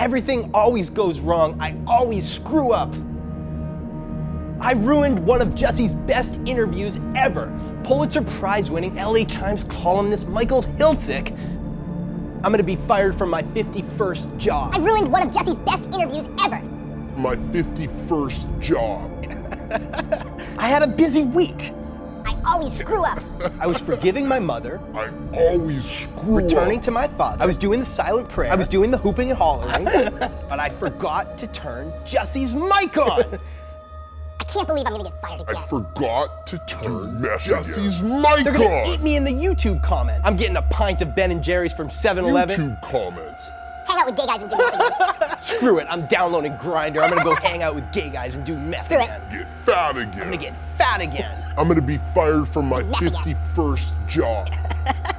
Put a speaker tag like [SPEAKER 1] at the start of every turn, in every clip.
[SPEAKER 1] Everything always goes wrong. I always screw up. I ruined one of Jesse's best interviews ever. Pulitzer Prize-winning LA Times columnist Michael Hiltzik. I'm gonna be fired from my 51st job.
[SPEAKER 2] I ruined one of Jesse's best interviews ever.
[SPEAKER 3] My 51st job.
[SPEAKER 1] I had a busy week.
[SPEAKER 2] I always screw up.
[SPEAKER 1] I was forgiving my mother.
[SPEAKER 3] I always screw
[SPEAKER 1] Returning
[SPEAKER 3] up.
[SPEAKER 1] to my father. I was doing the silent prayer. I was doing the hooping and hollering. But I forgot to turn Jesse's mic on.
[SPEAKER 2] I can't believe I'm gonna get fired again.
[SPEAKER 3] I forgot to turn Jesse's mic
[SPEAKER 1] They're gonna
[SPEAKER 3] on.
[SPEAKER 1] eat me in the YouTube comments. I'm getting a pint of Ben & Jerry's from 7-Eleven.
[SPEAKER 3] YouTube comments.
[SPEAKER 2] Hang out with gay guys and do meth again.
[SPEAKER 1] Screw it, I'm downloading Grindr. I'm gonna go hang out with gay guys and do meth
[SPEAKER 2] Screw it.
[SPEAKER 1] again.
[SPEAKER 3] Get fat again.
[SPEAKER 1] I'm gonna get fat again.
[SPEAKER 3] I'm gonna be fired from my
[SPEAKER 2] meth again.
[SPEAKER 3] 51st job.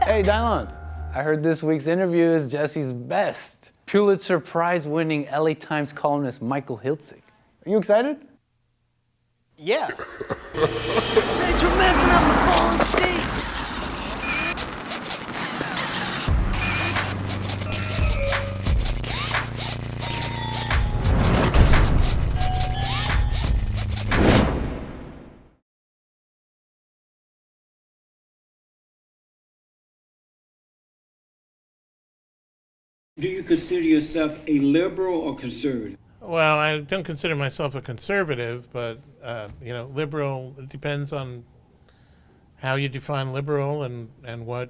[SPEAKER 4] Hey, Dylan, I heard this week's interview is Jesse's best. Pulitzer Prize-winning LA Times columnist Michael Hiltzik. Are you excited?
[SPEAKER 1] Yeah.
[SPEAKER 5] Thanks for messing up the fallen state.
[SPEAKER 6] Do you consider yourself a liberal or conservative?
[SPEAKER 7] Well, I don't consider myself a conservative, but liberal, it depends on how you define liberal and what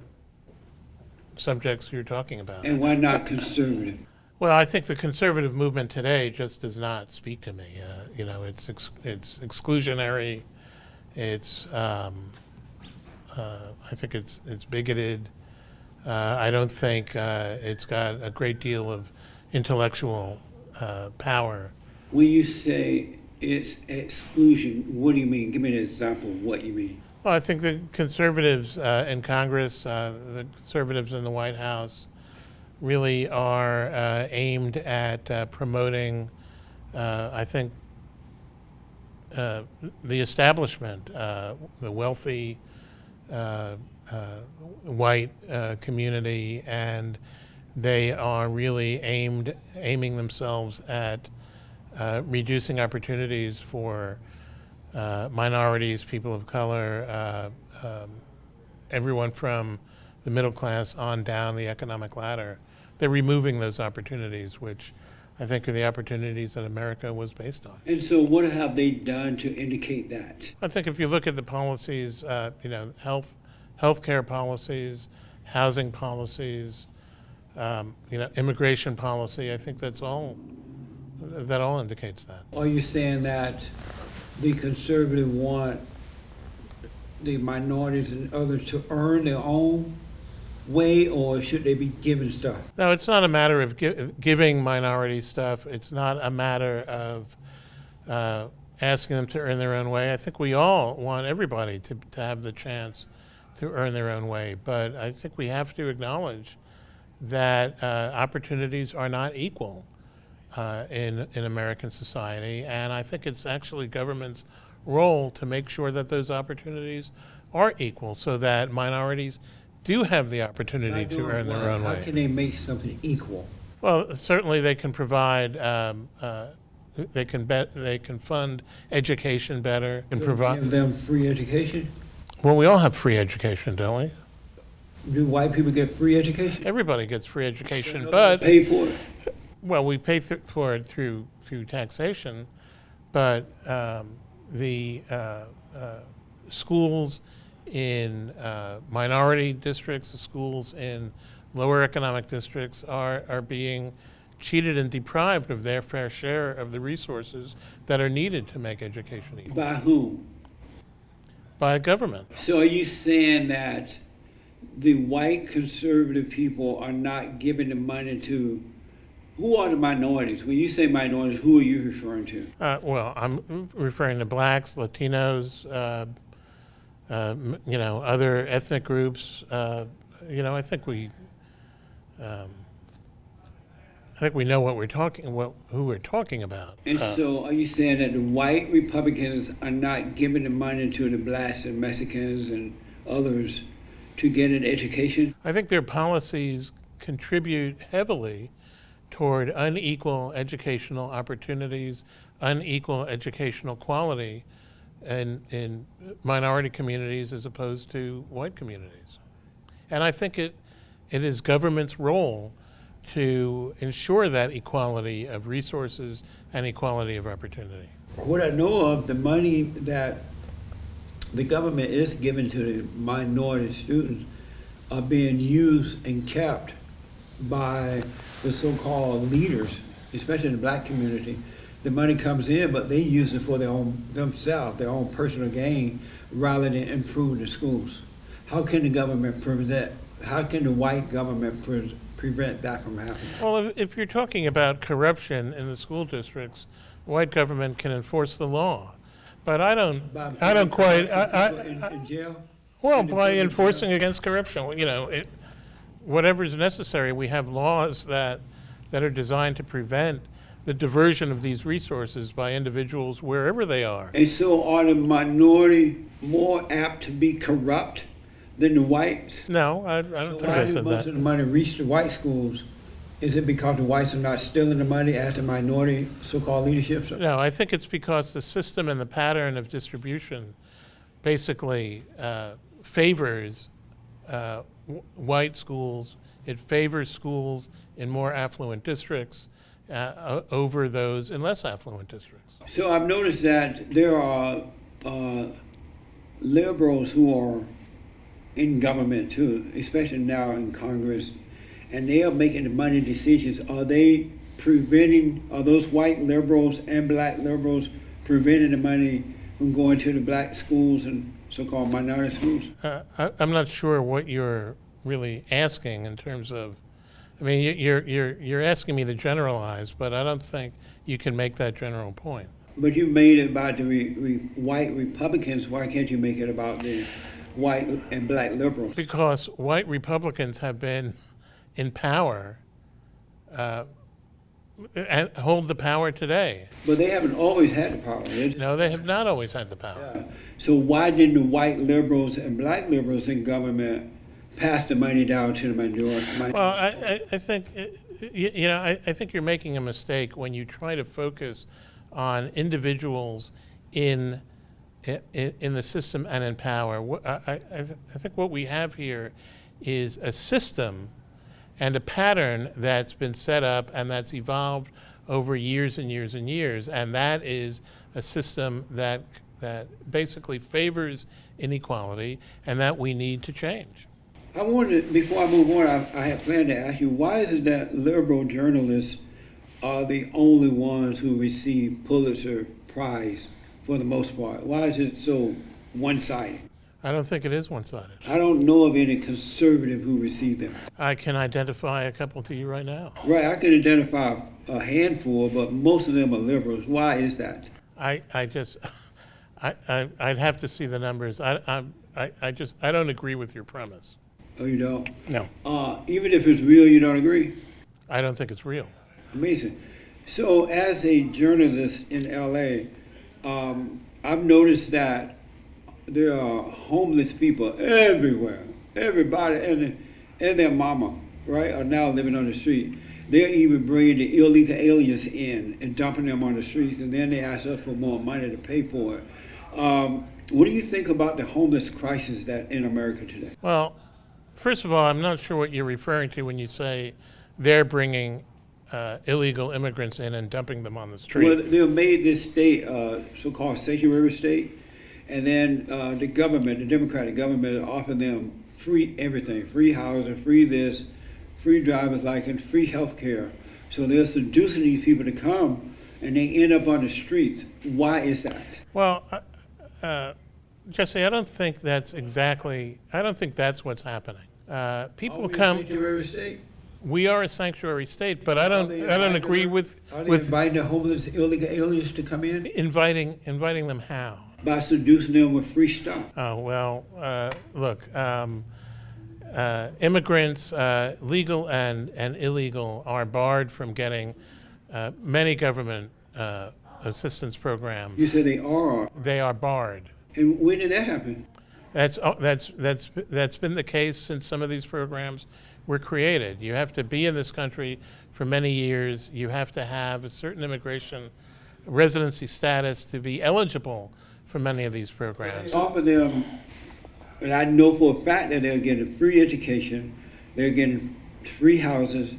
[SPEAKER 7] subjects you're talking about.
[SPEAKER 6] And why not conservative?
[SPEAKER 7] Well, I think the conservative movement today just does not speak to me. It's exclusionary. It's I think it's bigoted. I don't think it's got a great deal of intellectual power.
[SPEAKER 6] When you say it's exclusion, what do you mean? Give me an example of what you mean.
[SPEAKER 7] Well, I think the conservatives in Congress, the conservatives in the White House, really are aimed at promoting, I think, the establishment, the wealthy white community, and they are really aiming themselves at reducing opportunities for minorities, people of color, everyone from the middle class on down the economic ladder. They're removing those opportunities, which I think are the opportunities that America was based on.
[SPEAKER 6] And so what have they done to indicate that?
[SPEAKER 7] I think if you look at the policies, healthcare policies, housing policies, immigration policy, I think that all indicates that.
[SPEAKER 6] Are you saying that the conservative want the minorities and others to earn their own way, or should they be given stuff?
[SPEAKER 7] No, it's not a matter of giving minorities stuff. It's not a matter of asking them to earn their own way. I think we all want everybody to have the chance to earn their own way. But I think we have to acknowledge that opportunities are not equal in American society. And I think it's actually government's role to make sure that those opportunities are equal so that minorities do have the opportunity to earn their own way.
[SPEAKER 6] How can they make something equal?
[SPEAKER 7] Well, certainly they can provide, they can fund education better, and provide.
[SPEAKER 6] Give them free education?
[SPEAKER 7] Well, we all have free education, don't we?
[SPEAKER 6] Do white people get free education?
[SPEAKER 7] Everybody gets free education, but
[SPEAKER 6] Pay for it?
[SPEAKER 7] well, we pay for it through taxation, but the schools in minority districts, the schools in lower economic districts are being cheated and deprived of their fair share of the resources that are needed to make education equal.
[SPEAKER 6] By whom?
[SPEAKER 7] By government.
[SPEAKER 6] So are you saying that the white conservative people are not giving the money to, who are the minorities? When you say minorities, who are you referring to?
[SPEAKER 7] Well, I'm referring to blacks, Latinos, other ethnic groups. I think we know who we're talking about.
[SPEAKER 6] And so are you saying that the white Republicans are not giving the money to the blacks and Mexicans and others to get an education?
[SPEAKER 7] I think their policies contribute heavily toward unequal educational opportunities, unequal educational quality in minority communities as opposed to white communities. And I think it is government's role to ensure that equality of resources and equality of opportunity.
[SPEAKER 6] What I know of, the money that the government is giving to the minority students are being used and kept by the so-called leaders, especially in the black community. The money comes in, but they use it for themselves, their own personal gain, rather than improve the schools. How can the government prevent? How can the white government prevent that from happening?
[SPEAKER 7] Well, if you're talking about corruption in the school districts, white government can enforce the law. But I don't quite.
[SPEAKER 6] In jail?
[SPEAKER 7] Well, by enforcing against corruption, whatever is necessary. We have laws that are designed to prevent the diversion of these resources by individuals wherever they are.
[SPEAKER 6] And so are the minority more apt to be corrupt than the whites?
[SPEAKER 7] No, I don't think
[SPEAKER 6] Why
[SPEAKER 7] I
[SPEAKER 6] do
[SPEAKER 7] said
[SPEAKER 6] most
[SPEAKER 7] that.
[SPEAKER 6] of the money reach the white schools? Is it because the whites are not stealing the money as the minority so-called leadership?
[SPEAKER 7] No, I think it's because the system and the pattern of distribution basically favors white schools. It favors schools in more affluent districts over those in less affluent districts.
[SPEAKER 6] So I've noticed that there are liberals who are in government too, especially now in Congress, and they are making the money decisions. Are those white liberals and black liberals preventing the money from going to the black schools and so-called minority schools?
[SPEAKER 7] I'm not sure what you're really asking in terms of. I mean, you're asking me to generalize, but I don't think you can make that general point.
[SPEAKER 6] But you made it about the white Republicans. Why can't you make it about the white and black liberals?
[SPEAKER 7] Because white Republicans have been in power and hold the power today.
[SPEAKER 6] But they haven't always had the power.
[SPEAKER 7] No, they have not always had the power.
[SPEAKER 6] Yeah. So why didn't the white liberals and black liberals in government pass the money down to the minority?
[SPEAKER 7] Well, I think, I think you're making a mistake when you try to focus on individuals in the system and in power. I think what we have here is a system and a pattern that's been set up and that's evolved over years and years and years, and that is a system that basically favors inequality and that we need to change.
[SPEAKER 6] I wanted, before I move on, I had planned to ask you, why is it that liberal journalists are the only ones who receive Pulitzer Prize for the most part? Why is it so one-sided?
[SPEAKER 7] I don't think it is one-sided.
[SPEAKER 6] I don't know of any conservative who received them.
[SPEAKER 7] I can identify a couple to you right now.
[SPEAKER 6] Right, I can identify a handful, but most of them are liberals. Why is that?
[SPEAKER 7] I'd have to see the numbers. I don't agree with your premise.
[SPEAKER 6] Oh, you don't?
[SPEAKER 7] No,
[SPEAKER 6] Even if it's real, you don't agree?
[SPEAKER 7] I don't think it's real.
[SPEAKER 6] Amazing. So as a journalist in LA, I've noticed that there are homeless people everywhere. Everybody and their mama, right, are now living on the street. They're even bringing the illegal aliens in and dumping them on the streets, and then they ask us for more money to pay for it. What do you think about the homeless crisis that in America today?
[SPEAKER 7] Well, first of all, I'm not sure what you're referring to when you say they're bringing illegal immigrants in and dumping them on the street.
[SPEAKER 6] Well, they've made this state so-called sanctuary state, and then the government, the Democratic government, offered them free everything, free housing, free this, free driver's license, free health care. So they're seducing these people to come, and they end up on the streets. Why is that?
[SPEAKER 7] Well, Jesse, I don't think that's what's happening. People come.
[SPEAKER 6] Sanctuary state?
[SPEAKER 7] We are a sanctuary state, but I don't agree with
[SPEAKER 6] inviting the homeless illegal aliens to come in?
[SPEAKER 7] inviting them how?
[SPEAKER 6] By seducing them with free stuff.
[SPEAKER 7] Oh, well, look, immigrants, legal and illegal, are barred from getting many government assistance programs.
[SPEAKER 6] You said they are.
[SPEAKER 7] They are barred.
[SPEAKER 6] And when did that happen?
[SPEAKER 7] That's been the case since some of these programs were created. You have to be in this country for many years. You have to have a certain immigration residency status to be eligible for many of these programs.
[SPEAKER 6] Offer them, and I know for a fact that they're getting free education, they're getting free houses,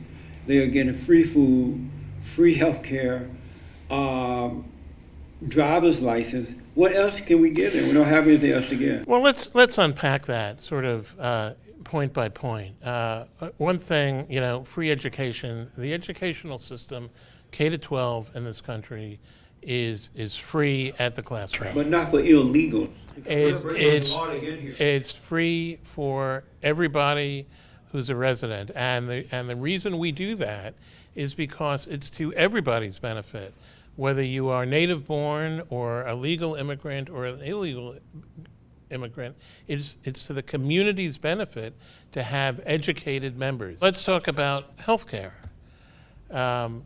[SPEAKER 6] they're getting free food, free health care, driver's license. What else can we give them? We don't have anything else to give.
[SPEAKER 7] Well, let's unpack that sort of point by point. One thing, free education. The educational system, K to 12 in this country, is free at the classroom.
[SPEAKER 6] But not for illegals.
[SPEAKER 7] It's free for everybody who's a resident, and the reason we do that is because it's to everybody's benefit, whether you are native born or a legal immigrant or an illegal immigrant. It's to the community's benefit to have educated members. Let's talk about healthcare.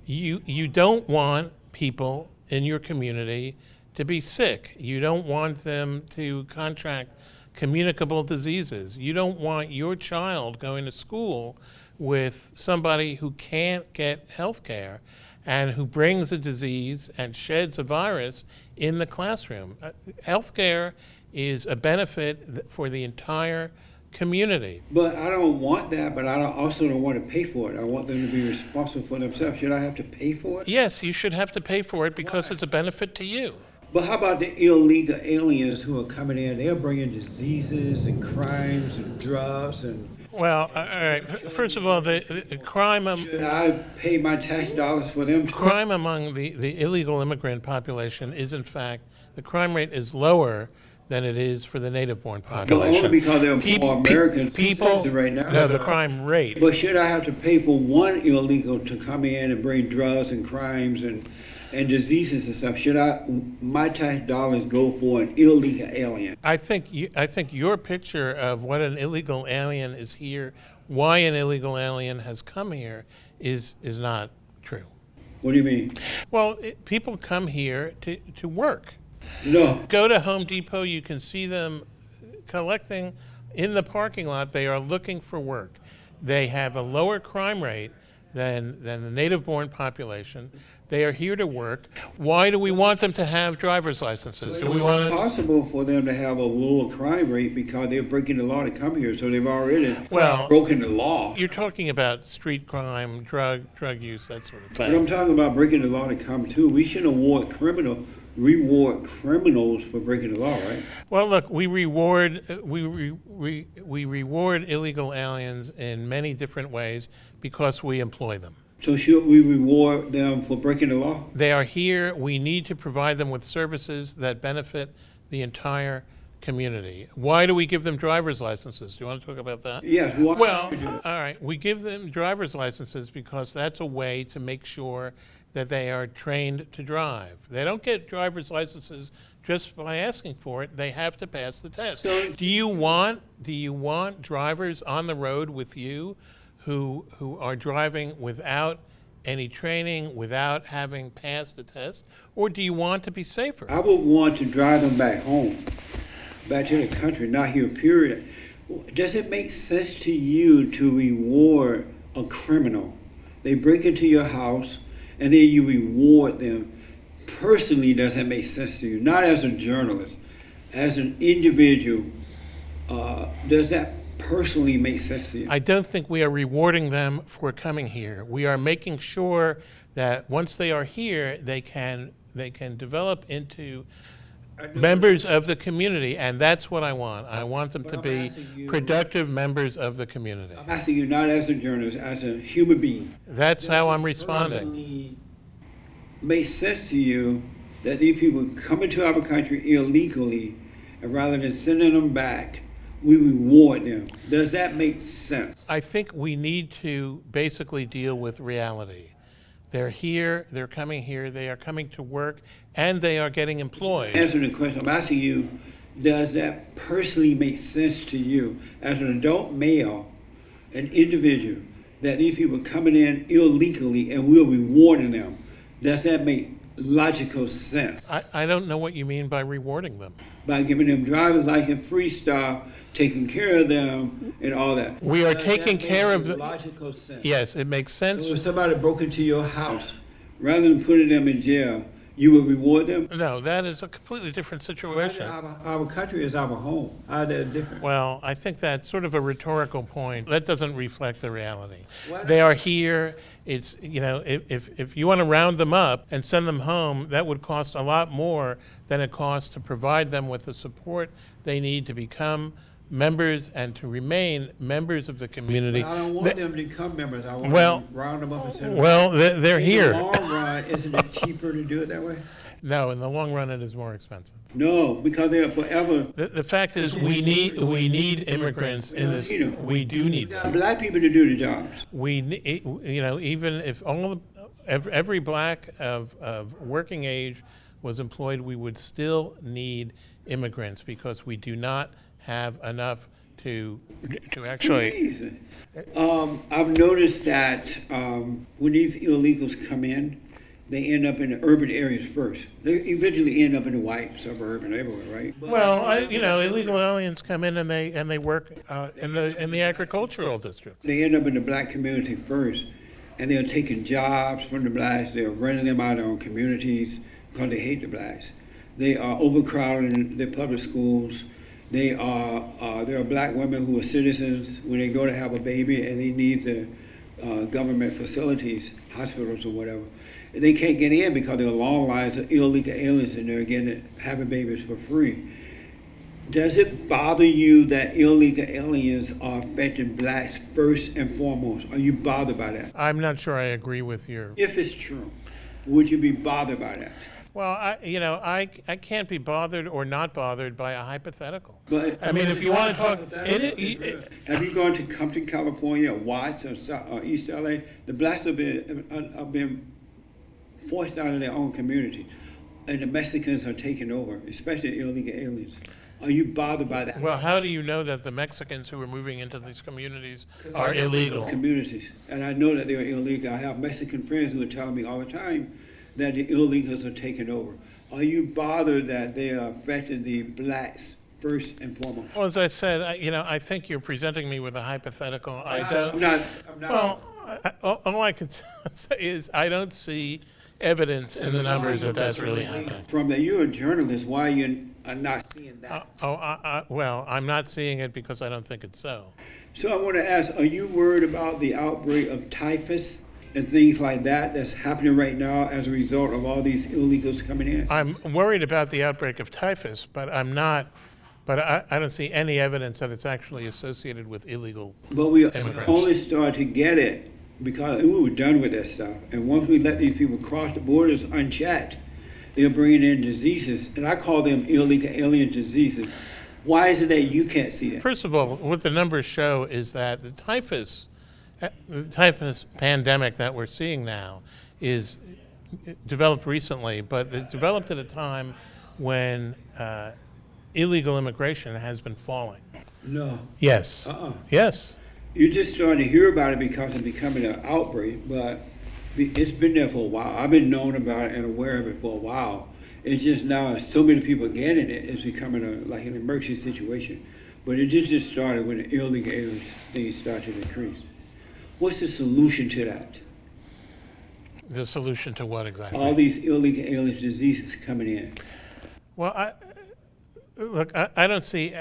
[SPEAKER 7] You don't want people in your community to be sick. You don't want them to contract communicable diseases. You don't want your child going to school with somebody who can't get health care and who brings a disease and sheds a virus in the classroom. Health care is a benefit for the entire community.
[SPEAKER 6] But I don't want that, but I also don't want to pay for it. I want them to be responsible for themselves. Should I have to pay for it?
[SPEAKER 7] Yes, you should have to pay for it because it's a benefit to you.
[SPEAKER 6] But how about the illegal aliens who are coming in? They're bringing diseases and crimes and drugs and...
[SPEAKER 7] Well, all right. First of all, the crime...
[SPEAKER 6] Should I pay my tax dollars for them?
[SPEAKER 7] Crime among the illegal immigrant population is, in fact, the crime rate is lower than it is for the native-born population.
[SPEAKER 6] But only because they're more American
[SPEAKER 7] people
[SPEAKER 6] right now.
[SPEAKER 7] No, the crime rate.
[SPEAKER 6] But should I have to pay for one illegal to come in and bring drugs and crimes and diseases and stuff? Should my tax dollars go for an illegal alien?
[SPEAKER 7] I think your picture of what an illegal alien is here, why an illegal alien has come here, is not true.
[SPEAKER 6] What do you mean?
[SPEAKER 7] Well, people come here to work.
[SPEAKER 6] No.
[SPEAKER 7] Go to Home Depot, you can see them collecting in the parking lot. They are looking for work. They have a lower crime rate than the native-born population. They are here to work. Why do we want them to have driver's licenses? Do we want
[SPEAKER 6] It's
[SPEAKER 7] to?
[SPEAKER 6] possible for them to have a lower crime rate because they're breaking the law to come here, so they've already broken the law.
[SPEAKER 7] You're talking about street crime, drug use, that sort of
[SPEAKER 6] But I'm
[SPEAKER 7] thing.
[SPEAKER 6] talking about breaking the law to come too. We shouldn't reward criminals for breaking the law, right?
[SPEAKER 7] Well, look, we reward illegal aliens in many different ways because we employ them.
[SPEAKER 6] So should we reward them for breaking the law?
[SPEAKER 7] They are here. We need to provide them with services that benefit the entire community. Why do we give them driver's licenses? Do you want to talk about that?
[SPEAKER 6] Yes. Why
[SPEAKER 7] Well,
[SPEAKER 6] should we do that?
[SPEAKER 7] all right. We give them driver's licenses because that's a way to make sure that they are trained to drive. They don't get driver's licenses just by asking for it. They have to pass the test.
[SPEAKER 6] So-
[SPEAKER 7] Do you want drivers on the road with you who are driving without any training, without having passed the test, or do you want to be safer?
[SPEAKER 6] I would want to drive them back home, back to the country, not here, period. Does it make sense to you to reward a criminal? They break into your house and then you reward them. Personally, does that make sense to you? Not as a journalist, as an individual, does that personally make sense to you?
[SPEAKER 7] I don't think we are rewarding them for coming here. We are making sure that once they are here, they can develop into members of the community, and that's what I want. I want them to
[SPEAKER 6] I'm
[SPEAKER 7] be
[SPEAKER 6] asking you-
[SPEAKER 7] productive members of the community.
[SPEAKER 6] I'm asking you not as a journalist, as a human being.
[SPEAKER 7] That's how I'm responding.
[SPEAKER 6] Personally makes sense to you that these people come into our country illegally, and rather than sending them back, we reward them. Does that make sense?
[SPEAKER 7] I think we need to basically deal with reality. They're here, they're coming here, they are coming to work, and they are getting employed.
[SPEAKER 6] Answering the question, I'm asking you, does that personally make sense to you as an adult male, an individual, that these people are coming in illegally and we're rewarding them? Does that make logical sense
[SPEAKER 7] I don't know what you mean by rewarding them.
[SPEAKER 6] by giving them driver's license, freestyle, taking care of them, and all that.
[SPEAKER 7] We are
[SPEAKER 6] That
[SPEAKER 7] taking
[SPEAKER 6] makes
[SPEAKER 7] care of the.
[SPEAKER 6] logical sense.
[SPEAKER 7] Yes, it makes sense.
[SPEAKER 6] So if somebody broke into your house, rather than putting them in jail, you would reward them?
[SPEAKER 7] No, that is a completely different situation.
[SPEAKER 6] Our country is our home. How is that different?
[SPEAKER 7] Well, I think that's sort of a rhetorical point. That doesn't reflect the reality.
[SPEAKER 6] What?
[SPEAKER 7] They are here. It's, if you want to round them up and send them home, that would cost a lot more than it costs to provide them with the support they need to become members and to remain members of the community.
[SPEAKER 6] I don't want them to become members. I want
[SPEAKER 7] Well-
[SPEAKER 6] them to round them up and send them.
[SPEAKER 7] Well, they're
[SPEAKER 6] In
[SPEAKER 7] here.
[SPEAKER 6] the long run, isn't it cheaper to do it that way?
[SPEAKER 7] No, in the long run, it is more expensive.
[SPEAKER 6] No, because they're forever.
[SPEAKER 7] The fact is, we need immigrants in this. We do need them.
[SPEAKER 6] Black people to do the jobs.
[SPEAKER 7] Even if every black of working age was employed, we would still need immigrants because we do not have enough to actually.
[SPEAKER 6] Amazing. I've noticed that when these illegals come in, they end up in the urban areas first. They eventually end up in the white suburban neighborhood, right?
[SPEAKER 7] Well, illegal aliens come in and they work in the agricultural districts.
[SPEAKER 6] They end up in the black community first, and they're taking jobs from the blacks. They're running them out of their own communities because they hate the blacks. They are overcrowding the public schools. There are black women who are citizens when they go to have a baby and they need the government facilities, hospitals or whatever. And they can't get in because there are long lines of illegal aliens in there having babies for free. Does it bother you that illegal aliens are affecting blacks first and foremost? Are you bothered by that?
[SPEAKER 7] I'm not sure I agree with your.
[SPEAKER 6] If it's true, would you be bothered by that?
[SPEAKER 7] Well, I can't be bothered or not bothered by a hypothetical.
[SPEAKER 6] But
[SPEAKER 7] I mean, if you want to talk,
[SPEAKER 6] have you gone to Compton, California, or Watts, or East LA? The blacks have been forced out of their own community, and the Mexicans are taking over, especially illegal aliens. Are you bothered by that?
[SPEAKER 7] well, how do you know that the Mexicans who are moving into these communities are illegal?
[SPEAKER 6] Communities, and I know that they're illegal. I have Mexican friends who are telling me all the time that the illegals are taking over. Are you bothered that they are affecting the blacks first and foremost?
[SPEAKER 7] Well, as I said, I think you're presenting me with a hypothetical. I don't.
[SPEAKER 6] I'm not.
[SPEAKER 7] Well, all I can say is I don't see evidence in the numbers that that's really happening.
[SPEAKER 6] From that, you're a journalist. Why are you not seeing that?
[SPEAKER 7] Well, I'm not seeing it because I don't think it's so.
[SPEAKER 6] So I want to ask: are you worried about the outbreak of typhus and things like that that's happening right now as a result of all these illegals coming in?
[SPEAKER 7] I'm worried about the outbreak of typhus, but I'm not. But I don't see any evidence that it's actually associated with illegal.
[SPEAKER 6] But we
[SPEAKER 7] immigrants.
[SPEAKER 6] only started to get it because we were done with that stuff. And once we let these people cross the borders unchecked, they're bringing in diseases, and I call them illegal alien diseases. Why is it that you can't see that?
[SPEAKER 7] First of all, what the numbers show is that the typhus pandemic that we're seeing now is developed recently, but it developed at a time when illegal immigration has been falling.
[SPEAKER 6] No.
[SPEAKER 7] Yes. Yes.
[SPEAKER 6] You're just starting to hear about it because it's becoming an outbreak, but it's been there for a while. I've been knowing about it and aware of it for a while. It's just now so many people getting it, it's becoming like an emergency situation. But it just started when the illegal aliens things started to increase. What's the solution to that?
[SPEAKER 7] The solution to what exactly?
[SPEAKER 6] All these illegal alien diseases coming in.
[SPEAKER 7] Well, I don't see.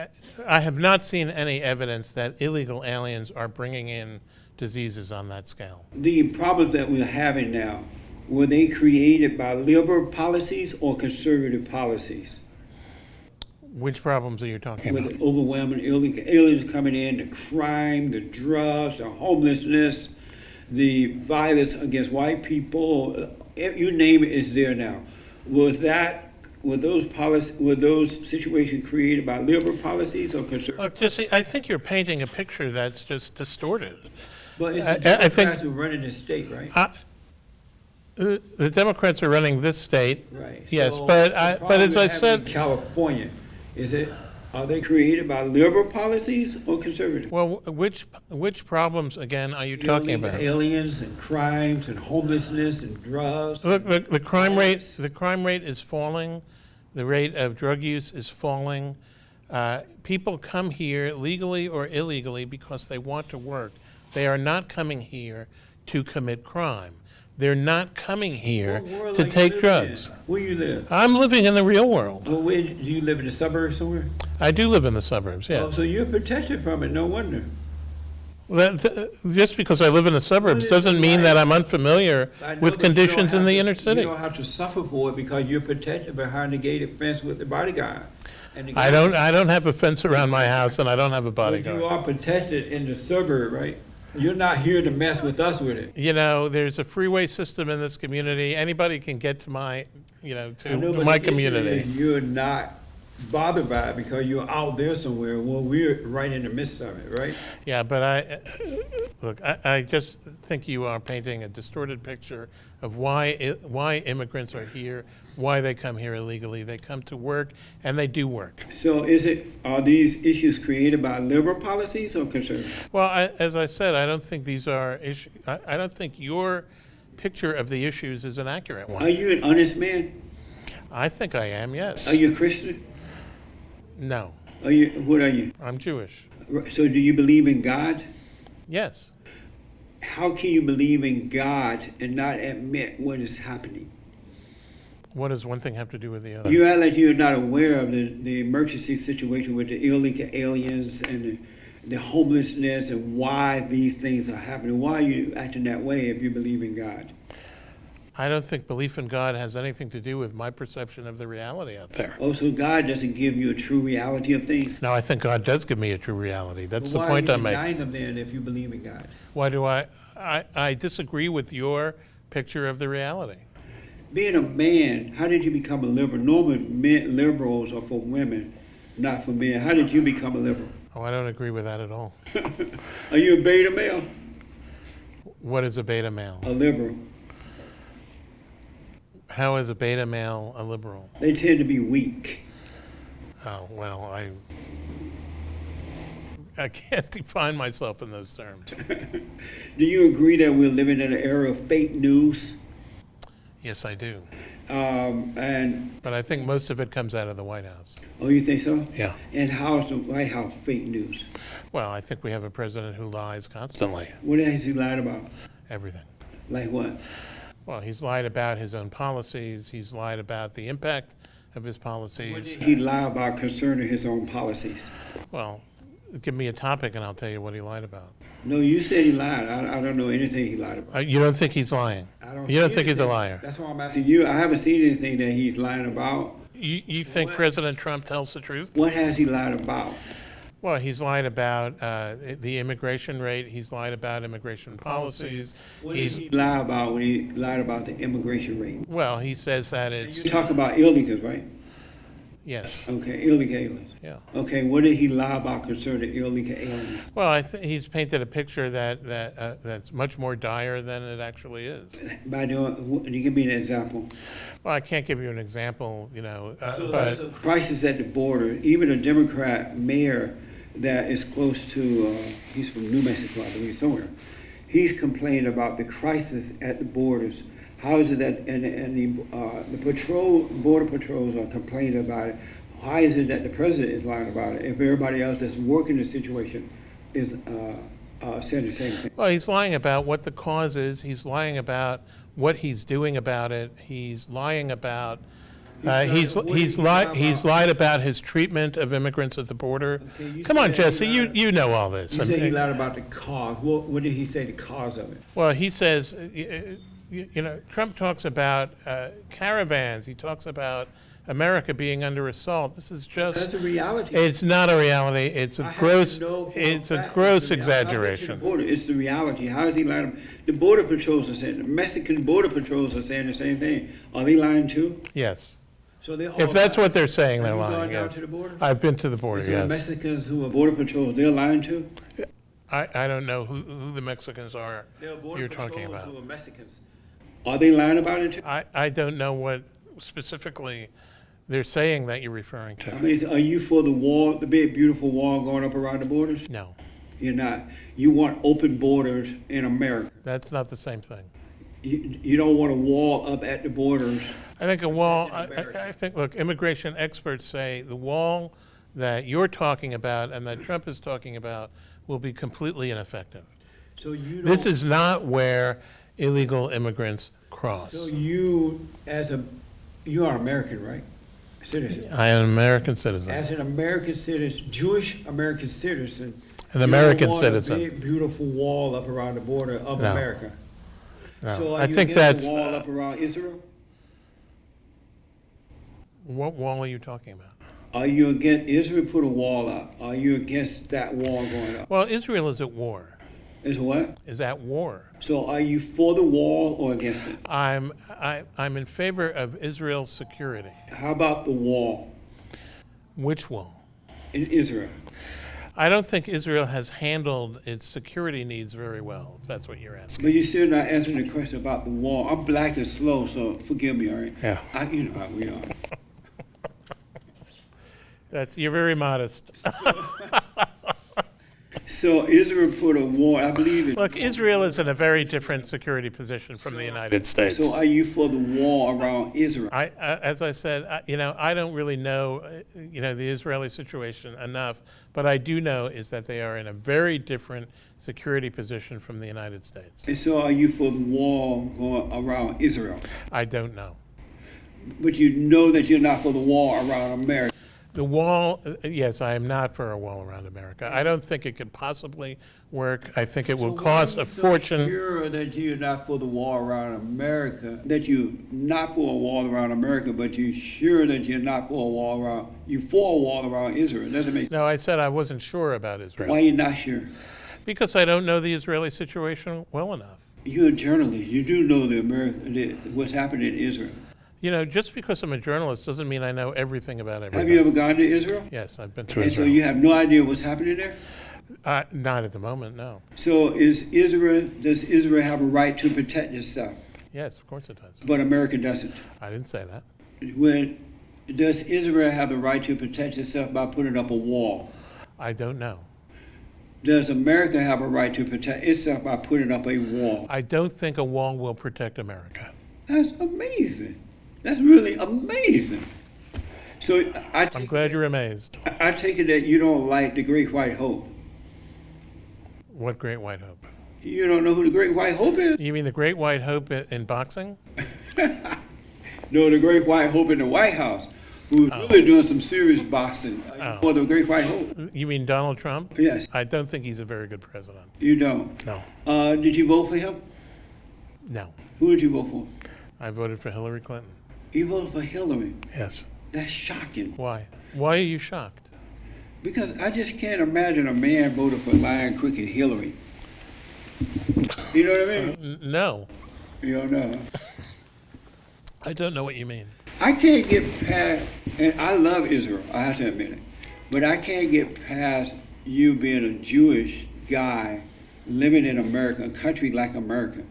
[SPEAKER 7] I have not seen any evidence that illegal aliens are bringing in diseases on that scale.
[SPEAKER 6] The problems that we're having now, were they created by liberal policies or conservative policies?
[SPEAKER 7] Which problems are you talking
[SPEAKER 6] With
[SPEAKER 7] about?
[SPEAKER 6] the overwhelming illegal aliens coming in, the crime, the drugs, the homelessness, the violence against white people, you name it, is there now. Were those situations created by liberal policies or conservative?
[SPEAKER 7] Look, Jesse, I think you're painting a picture that's just distorted.
[SPEAKER 6] But it's
[SPEAKER 7] I
[SPEAKER 6] the
[SPEAKER 7] think-
[SPEAKER 6] Democrats who are running the state, right?
[SPEAKER 7] The Democrats are running this state.
[SPEAKER 6] Right.
[SPEAKER 7] Yes,
[SPEAKER 6] So
[SPEAKER 7] but
[SPEAKER 6] the
[SPEAKER 7] but
[SPEAKER 6] problem
[SPEAKER 7] as I
[SPEAKER 6] we're having in
[SPEAKER 7] said,
[SPEAKER 6] California, is it? Are they created by liberal policies or conservative?
[SPEAKER 7] Well, which problems again are you talking
[SPEAKER 6] Illegal
[SPEAKER 7] about?
[SPEAKER 6] aliens and crimes and homelessness and drugs.
[SPEAKER 7] Look, the crime rate is falling. The rate of drug use is falling. People come here legally or illegally because they want to work. They are not coming here to commit crime. They're not coming here
[SPEAKER 6] What world
[SPEAKER 7] to
[SPEAKER 6] are you
[SPEAKER 7] take
[SPEAKER 6] living
[SPEAKER 7] drugs.
[SPEAKER 6] in? Where you live?
[SPEAKER 7] I'm living in the real world.
[SPEAKER 6] Well, where, do you live in the suburbs somewhere?
[SPEAKER 7] I do live in the suburbs,
[SPEAKER 6] Oh,
[SPEAKER 7] yes.
[SPEAKER 6] so you're protected from it, no wonder.
[SPEAKER 7] Just because I live in the suburbs
[SPEAKER 6] Well, it's
[SPEAKER 7] doesn't mean
[SPEAKER 6] like-
[SPEAKER 7] that I'm unfamiliar
[SPEAKER 6] I know,
[SPEAKER 7] with
[SPEAKER 6] but you don't
[SPEAKER 7] conditions in
[SPEAKER 6] have
[SPEAKER 7] the
[SPEAKER 6] to-
[SPEAKER 7] inner city.
[SPEAKER 6] You don't have to suffer for it because you're protected behind the gated fence with the bodyguard. And the
[SPEAKER 7] I
[SPEAKER 6] guy-
[SPEAKER 7] don't have a fence around my house, and I don't have a
[SPEAKER 6] But you
[SPEAKER 7] bodyguard.
[SPEAKER 6] are protected in the suburb, right? You're not here to mess with us with it.
[SPEAKER 7] You know, there's a freeway system in this community. Anybody can get to my, you know,
[SPEAKER 6] I know,
[SPEAKER 7] to
[SPEAKER 6] but
[SPEAKER 7] my
[SPEAKER 6] the issue
[SPEAKER 7] community.
[SPEAKER 6] is you're not bothered by it because you're out there somewhere. Well, we're right in the midst of it, right?
[SPEAKER 7] Yeah, but I just think you are painting a distorted picture of why immigrants are here, why they come here illegally. They come to work, and they do work.
[SPEAKER 6] So are these issues created by liberal policies or conservative?
[SPEAKER 7] Well, as I said, I don't think these are issues. I don't think your picture of the issues is an accurate
[SPEAKER 6] Are
[SPEAKER 7] one.
[SPEAKER 6] you an honest man?
[SPEAKER 7] I think I am, yes.
[SPEAKER 6] Are you a Christian?
[SPEAKER 7] No,
[SPEAKER 6] What are you?
[SPEAKER 7] I'm Jewish.
[SPEAKER 6] So do you believe in God?
[SPEAKER 7] Yes.
[SPEAKER 6] How can you believe in God and not admit what is happening?
[SPEAKER 7] What does one thing have to do with the other?
[SPEAKER 6] You act like you're not aware of the emergency situation with the illegal aliens and the homelessness and why these things are happening. Why are you acting that way if you believe in God?
[SPEAKER 7] I don't think belief in God has anything to do with my perception of the reality out there.
[SPEAKER 6] Oh, so God doesn't give you a true reality of things?
[SPEAKER 7] No, I think God does give me a true reality. That's the
[SPEAKER 6] Why
[SPEAKER 7] point
[SPEAKER 6] are
[SPEAKER 7] I'm
[SPEAKER 6] you
[SPEAKER 7] making.
[SPEAKER 6] denying them then if you believe in God?
[SPEAKER 7] Why do I disagree with your picture of the reality.
[SPEAKER 6] Being a man, how did you become a liberal? Normally, liberals are for women, not for men. How did you become a liberal?
[SPEAKER 7] Oh, I don't agree with that at all.
[SPEAKER 6] Are you a beta male?
[SPEAKER 7] What is a beta male?
[SPEAKER 6] A liberal.
[SPEAKER 7] How is a beta male a liberal?
[SPEAKER 6] They tend to be weak.
[SPEAKER 7] Oh, well, I can't define myself in those terms.
[SPEAKER 6] Do you agree that we're living in an era of fake news?
[SPEAKER 7] Yes, I do.
[SPEAKER 6] And
[SPEAKER 7] But I think most of it comes out of the White House.
[SPEAKER 6] oh, you think so?
[SPEAKER 7] Yeah.
[SPEAKER 6] And how is the White House fake news?
[SPEAKER 7] Well, I think we have a president who lies constantly.
[SPEAKER 6] What has he lied about?
[SPEAKER 7] Everything.
[SPEAKER 6] Like what?
[SPEAKER 7] Well, he's lied about his own policies. He's lied about the impact of his
[SPEAKER 6] What
[SPEAKER 7] policies.
[SPEAKER 6] did he lie about concerning his own policies?
[SPEAKER 7] Well, give me a topic and I'll tell you what he lied about.
[SPEAKER 6] No, you said he lied. I don't know anything he lied about.
[SPEAKER 7] You don't think he's lying?
[SPEAKER 6] I don't
[SPEAKER 7] You don't
[SPEAKER 6] see
[SPEAKER 7] think he's a
[SPEAKER 6] anything.
[SPEAKER 7] liar?
[SPEAKER 6] That's why I'm asking you. I haven't seen anything that he's lying about.
[SPEAKER 7] You think President Trump tells the truth?
[SPEAKER 6] What has he lied about?
[SPEAKER 7] Well, he's lied about the immigration rate. He's lied about immigration policies.
[SPEAKER 6] What did
[SPEAKER 7] He's
[SPEAKER 6] he lie about when he lied about the immigration rate?
[SPEAKER 7] well, he says that it's
[SPEAKER 6] You talk about illegals, right?
[SPEAKER 7] yes,
[SPEAKER 6] Okay, illegal aliens.
[SPEAKER 7] yeah.
[SPEAKER 6] Okay, what did he lie about concerning illegal aliens?
[SPEAKER 7] Well, I think he's painted a picture that's much more dire than it actually is.
[SPEAKER 6] By doing, can you give me an example?
[SPEAKER 7] Well, I can't give you an example, you know,
[SPEAKER 6] So
[SPEAKER 7] but
[SPEAKER 6] there's a crisis at the border. Even a Democrat mayor that is close to, he's from New Mexico, I believe, somewhere. He's complaining about the crisis at the borders. How is it that, and the border patrols are complaining about it. Why is it that the president is lying about it if everybody else that's working the situation is saying the same thing?
[SPEAKER 7] well, he's lying about what the cause is. He's lying about what he's doing about it. He's lying about. He's lied about his treatment of immigrants at the border.
[SPEAKER 6] Okay, you
[SPEAKER 7] Come on,
[SPEAKER 6] said he
[SPEAKER 7] Jesse,
[SPEAKER 6] lied-
[SPEAKER 7] you know all this.
[SPEAKER 6] You
[SPEAKER 7] I
[SPEAKER 6] said he
[SPEAKER 7] mean,
[SPEAKER 6] lied about the cause. What did he say the cause of it?
[SPEAKER 7] well, he says, you know, Trump talks about caravans. He talks about America being under assault. This is
[SPEAKER 6] That's
[SPEAKER 7] just.
[SPEAKER 6] a reality.
[SPEAKER 7] It's not a reality. It's
[SPEAKER 6] I
[SPEAKER 7] a
[SPEAKER 6] have
[SPEAKER 7] gross.
[SPEAKER 6] to know for
[SPEAKER 7] It's a
[SPEAKER 6] fact
[SPEAKER 7] gross
[SPEAKER 6] it's the reality. I went to the
[SPEAKER 7] exaggeration.
[SPEAKER 6] border. It's the reality. How is he lying? The border patrols are saying, the Mexican border patrols are saying the same thing. Are they lying too?
[SPEAKER 7] Yes.
[SPEAKER 6] So they're all
[SPEAKER 7] If that's
[SPEAKER 6] lying.
[SPEAKER 7] what they're saying, they're
[SPEAKER 6] Have you gone
[SPEAKER 7] lying.
[SPEAKER 6] down
[SPEAKER 7] Yes.
[SPEAKER 6] to the border?
[SPEAKER 7] I've been to the border.
[SPEAKER 6] So the
[SPEAKER 7] Yes.
[SPEAKER 6] Mexicans who are border patrols, they're lying too?
[SPEAKER 7] I don't know who the Mexicans are
[SPEAKER 6] They're border
[SPEAKER 7] you're talking
[SPEAKER 6] patrols
[SPEAKER 7] about.
[SPEAKER 6] who are Mexicans. Are they lying about it too?
[SPEAKER 7] I don't know what specifically they're saying that you're referring to.
[SPEAKER 6] I mean, are you for the wall, the big beautiful wall going up around the borders?
[SPEAKER 7] No,
[SPEAKER 6] You're not. You want open borders in America.
[SPEAKER 7] that's not the same thing.
[SPEAKER 6] You don't want a wall up at the borders.
[SPEAKER 7] I think a wall,
[SPEAKER 6] America.
[SPEAKER 7] I think, look, immigration experts say the wall that you're talking about and that Trump is talking about will be completely ineffective.
[SPEAKER 6] So you don't.
[SPEAKER 7] This is not where illegal immigrants cross.
[SPEAKER 6] So you, you are American, right? Citizen.
[SPEAKER 7] I am an American citizen.
[SPEAKER 6] As an American citizen, Jewish American citizen.
[SPEAKER 7] An American
[SPEAKER 6] you don't
[SPEAKER 7] citizen.
[SPEAKER 6] want a big, beautiful wall up around the border of
[SPEAKER 7] No.
[SPEAKER 6] America.
[SPEAKER 7] No,
[SPEAKER 6] So are
[SPEAKER 7] I
[SPEAKER 6] you
[SPEAKER 7] think
[SPEAKER 6] against
[SPEAKER 7] that's,
[SPEAKER 6] the wall up around Israel?
[SPEAKER 7] what wall are you talking about?
[SPEAKER 6] Are you against, Israel put a wall up. Are you against that wall going up?
[SPEAKER 7] Well, Israel is at war,
[SPEAKER 6] Is what?
[SPEAKER 7] is at war.
[SPEAKER 6] So are you for the wall or against it?
[SPEAKER 7] I'm in favor of Israel's security.
[SPEAKER 6] How about the wall
[SPEAKER 7] Which wall?
[SPEAKER 6] in Israel?
[SPEAKER 7] I don't think Israel has handled its security needs very well, if that's what you're asking.
[SPEAKER 6] But you're still not answering the question about the wall. I'm black and slow, so forgive me, all right?
[SPEAKER 7] Yeah.
[SPEAKER 6] You know how we are.
[SPEAKER 7] You're very modest.
[SPEAKER 6] So Israel put a wall, I believe it.
[SPEAKER 7] Look, Israel is in a very different security position from the United States.
[SPEAKER 6] So are you for the wall around Israel?
[SPEAKER 7] As I said, I don't really know, the Israeli situation enough, but I do know is that they are in a very different security position from the United States.
[SPEAKER 6] And so are you for the wall going around Israel?
[SPEAKER 7] I don't know.
[SPEAKER 6] But you know that you're not for the wall around America.
[SPEAKER 7] The wall, yes, I am not for a wall around America. I don't think it could possibly work. I think it will cost a fortune.
[SPEAKER 6] Sure that you're not for the wall around America, that you're not for a wall around America, but you're sure that you're not for a wall around, you're for a wall around Israel. It doesn't make sense.
[SPEAKER 7] No, I said I wasn't sure about Israel.
[SPEAKER 6] Why are you not sure?
[SPEAKER 7] Because I don't know the Israeli situation well enough.
[SPEAKER 6] You're a journalist. You do know what's happening in Israel.
[SPEAKER 7] Just because I'm a journalist doesn't mean I know everything about everything.
[SPEAKER 6] Have you ever gone to Israel?
[SPEAKER 7] Yes, I've been to
[SPEAKER 6] And so
[SPEAKER 7] Israel.
[SPEAKER 6] you have no idea what's happening there?
[SPEAKER 7] Not at the moment, no.
[SPEAKER 6] So does Israel have a right to protect itself,
[SPEAKER 7] Yes, of course it does.
[SPEAKER 6] but America doesn't?
[SPEAKER 7] I didn't say that.
[SPEAKER 6] Does Israel have the right to protect itself by putting up a wall?
[SPEAKER 7] I don't know.
[SPEAKER 6] Does America have a right to protect itself by putting up a wall?
[SPEAKER 7] I don't think a wall will protect America.
[SPEAKER 6] That's amazing. That's really amazing. So
[SPEAKER 7] I'm glad you're amazed.
[SPEAKER 6] I take it that you don't like the Great White Hope.
[SPEAKER 7] What Great White Hope?
[SPEAKER 6] You don't know who the Great White Hope is?
[SPEAKER 7] You mean the Great White Hope in boxing?
[SPEAKER 6] No, the Great White Hope in the White House, who's really doing some serious boxing. For the Great White Hope?
[SPEAKER 7] You mean Donald Trump?
[SPEAKER 6] Yes.
[SPEAKER 7] I don't think he's a very good president.
[SPEAKER 6] You don't?
[SPEAKER 7] No.
[SPEAKER 6] Did you vote for him?
[SPEAKER 7] No.
[SPEAKER 6] Who did you vote for?
[SPEAKER 7] I voted for Hillary Clinton.
[SPEAKER 6] You voted for Hillary.
[SPEAKER 7] Yes.
[SPEAKER 6] That's shocking.
[SPEAKER 7] Why? Why are you shocked?
[SPEAKER 6] Because I just can't imagine a man voting for lying, crooked Hillary. You know what I mean?
[SPEAKER 7] No.
[SPEAKER 6] You don't know.
[SPEAKER 7] I don't know what you mean.
[SPEAKER 6] I can't get past, and I love Israel, I have to admit it, but I can't get past you being a Jewish guy living in America, a country like America.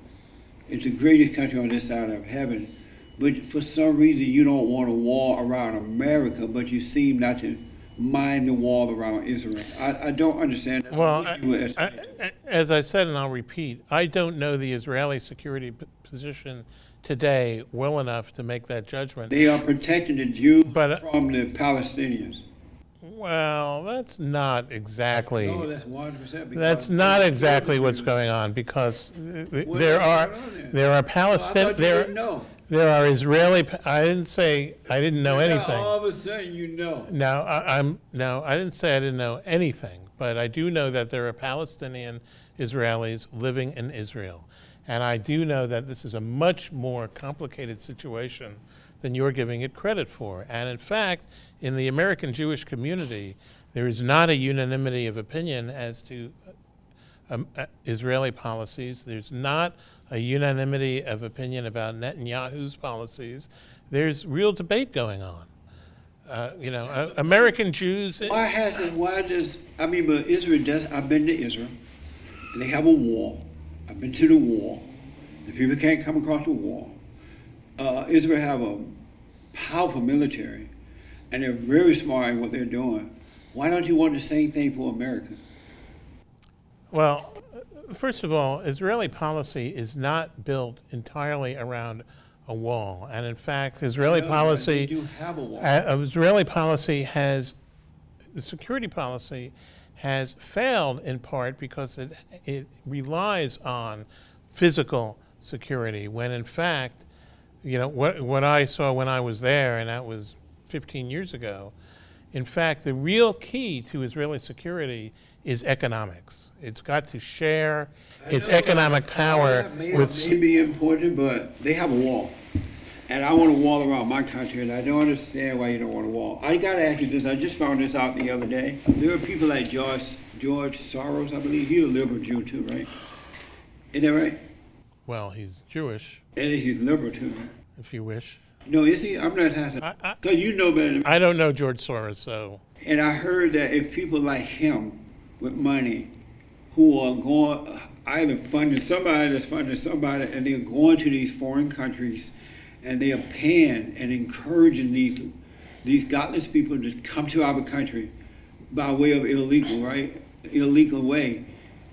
[SPEAKER 6] It's the greatest country on this side of heaven. But for some reason, you don't want a wall around America, but you seem not to mind the wall around Israel. I don't understand that.
[SPEAKER 7] Well,
[SPEAKER 6] I wish you would explain it.
[SPEAKER 7] as I said, and I'll repeat, I don't know the Israeli security position today well enough to make that judgment.
[SPEAKER 6] They are protecting the Jews
[SPEAKER 7] But,
[SPEAKER 6] from the Palestinians.
[SPEAKER 7] Well, that's not exactly.
[SPEAKER 6] No, that's 100%.
[SPEAKER 7] That's not exactly what's going on because there are
[SPEAKER 6] No.
[SPEAKER 7] there are Israeli. I didn't know anything.
[SPEAKER 6] All of a sudden, you know.
[SPEAKER 7] I didn't say I didn't know anything, but I do know that there are Palestinian Israelis living in Israel. And I do know that this is a much more complicated situation than you're giving it credit for. And in fact, in the American Jewish community, there is not a unanimity of opinion as to Israeli policies. There's not a unanimity of opinion about Netanyahu's policies. There's real debate going on. American Jews.
[SPEAKER 6] But Israel does, I've been to Israel, and they have a wall. I've been to the wall. The people can't come across the wall. Israel have a powerful military, and they're very smart in what they're doing. Why don't you want the same thing for America?
[SPEAKER 7] Well, first of all, Israeli policy is not built entirely around a wall, and in fact, Israeli
[SPEAKER 6] No,
[SPEAKER 7] policy,
[SPEAKER 6] they do have a wall.
[SPEAKER 7] Israeli policy has, the security policy has failed in part because it relies on physical security, when in fact, you know, what I saw when I was there, and that was 15 years ago, in fact, the real key to Israeli security is economics. It's got to share its economic power
[SPEAKER 6] That may
[SPEAKER 7] with.
[SPEAKER 6] be important, but they have a wall. And I want a wall around my country, and I don't understand why you don't want a wall. I got to ask you this. I just found this out the other day. There are people like George Soros, I believe. He's a liberal Jew too, right? Isn't that right?
[SPEAKER 7] Well, he's Jewish,
[SPEAKER 6] And he's liberal too.
[SPEAKER 7] if you wish.
[SPEAKER 6] No, is he? I'm not asking. Because you know better than me.
[SPEAKER 7] I don't know George Soros, so.
[SPEAKER 6] And I heard that if people like him with money who are going, either funding somebody that's funding somebody, and they're going to these foreign countries and they are paying and encouraging these godless people to come to our country by way of illegal, right? Illegal way.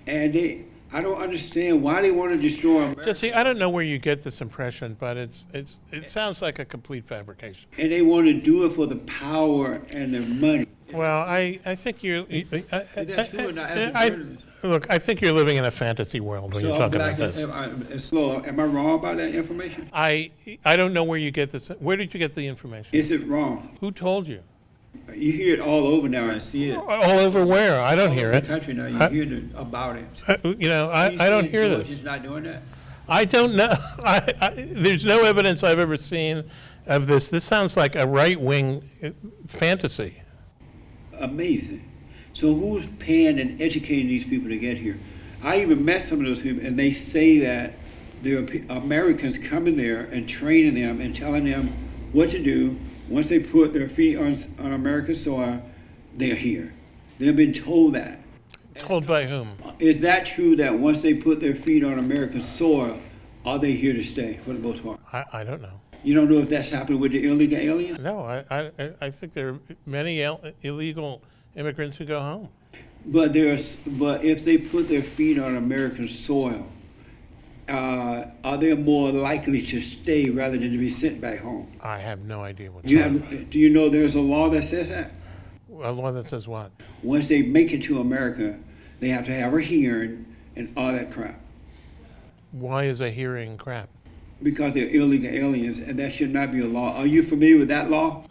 [SPEAKER 6] And I don't understand why they want to destroy America.
[SPEAKER 7] Jesse, I don't know where you get this impression, but it sounds like a complete fabrication.
[SPEAKER 6] And they want to do it for the power and the money.
[SPEAKER 7] Well, I think you.
[SPEAKER 6] Is that true or not? As a journalist.
[SPEAKER 7] Look, I think you're living in a fantasy world when you're talking about this.
[SPEAKER 6] Am I wrong about that information?
[SPEAKER 7] I don't know where you get this. Where did you get the information?
[SPEAKER 6] Is it wrong?
[SPEAKER 7] Who told you?
[SPEAKER 6] You hear it all over now and see it.
[SPEAKER 7] All over where? I don't hear
[SPEAKER 6] The
[SPEAKER 7] it.
[SPEAKER 6] country now, you hear about it.
[SPEAKER 7] You know, I don't hear
[SPEAKER 6] George
[SPEAKER 7] this.
[SPEAKER 6] is not doing that?
[SPEAKER 7] I don't know. There's no evidence I've ever seen of this. This sounds like a right-wing fantasy.
[SPEAKER 6] Amazing. So who's paying and educating these people to get here? I even met some of those people, and they say that there are Americans coming there and training them and telling them what to do. Once they put their feet on American soil, they're here. They've been told that.
[SPEAKER 7] Told by whom?
[SPEAKER 6] Is that true that once they put their feet on American soil, are they here to stay for the most part?
[SPEAKER 7] I don't know.
[SPEAKER 6] You don't know if that's happening with the illegal aliens?
[SPEAKER 7] No, I think there are many illegal immigrants who go home.
[SPEAKER 6] But if they put their feet on American soil, are they more likely to stay rather than to be sent back home?
[SPEAKER 7] I have no idea what's
[SPEAKER 6] Do
[SPEAKER 7] going
[SPEAKER 6] you know there's a law that says that?
[SPEAKER 7] on. A law that says what?
[SPEAKER 6] Once they make it to America, they have to have a hearing and all that crap.
[SPEAKER 7] Why is a hearing crap?
[SPEAKER 6] Because they're illegal aliens, and that should not be a law. Are you familiar with that law?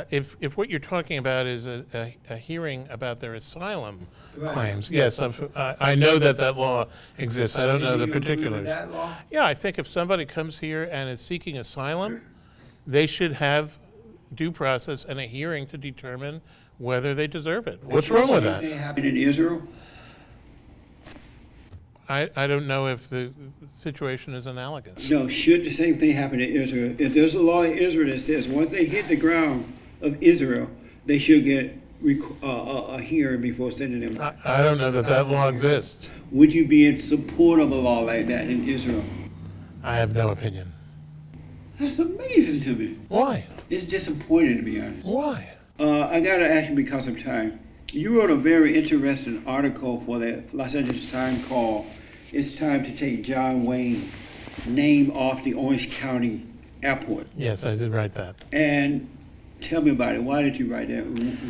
[SPEAKER 7] If what you're talking about is a hearing about their asylum
[SPEAKER 6] Right.
[SPEAKER 7] claims, yes, I know that law exists. I don't know the
[SPEAKER 6] Do you agree with
[SPEAKER 7] particulars.
[SPEAKER 6] that law?
[SPEAKER 7] Yeah, I think if somebody comes here and is seeking asylum, they should have due process and a hearing to determine whether they deserve it. What's wrong with that?
[SPEAKER 6] Same thing happened in Israel.
[SPEAKER 7] I don't know if the situation is analogous.
[SPEAKER 6] No, should the same thing happen in Israel? If there's a law in Israel that says once they hit the ground of Israel, they should get a hearing before sending them back.
[SPEAKER 7] I don't know that law exists.
[SPEAKER 6] Would you be in support of a law like that in Israel?
[SPEAKER 7] I have no opinion.
[SPEAKER 6] That's amazing to me.
[SPEAKER 7] Why?
[SPEAKER 6] It's disappointing, to be honest.
[SPEAKER 7] Why?
[SPEAKER 6] I got to ask you because of time. You wrote a very interesting article for the Los Angeles Times called "It's Time to Take John Wayne's Name Off the Orange County Airport."
[SPEAKER 7] Yes, I did write that.
[SPEAKER 6] And tell me about it. Why did you write that?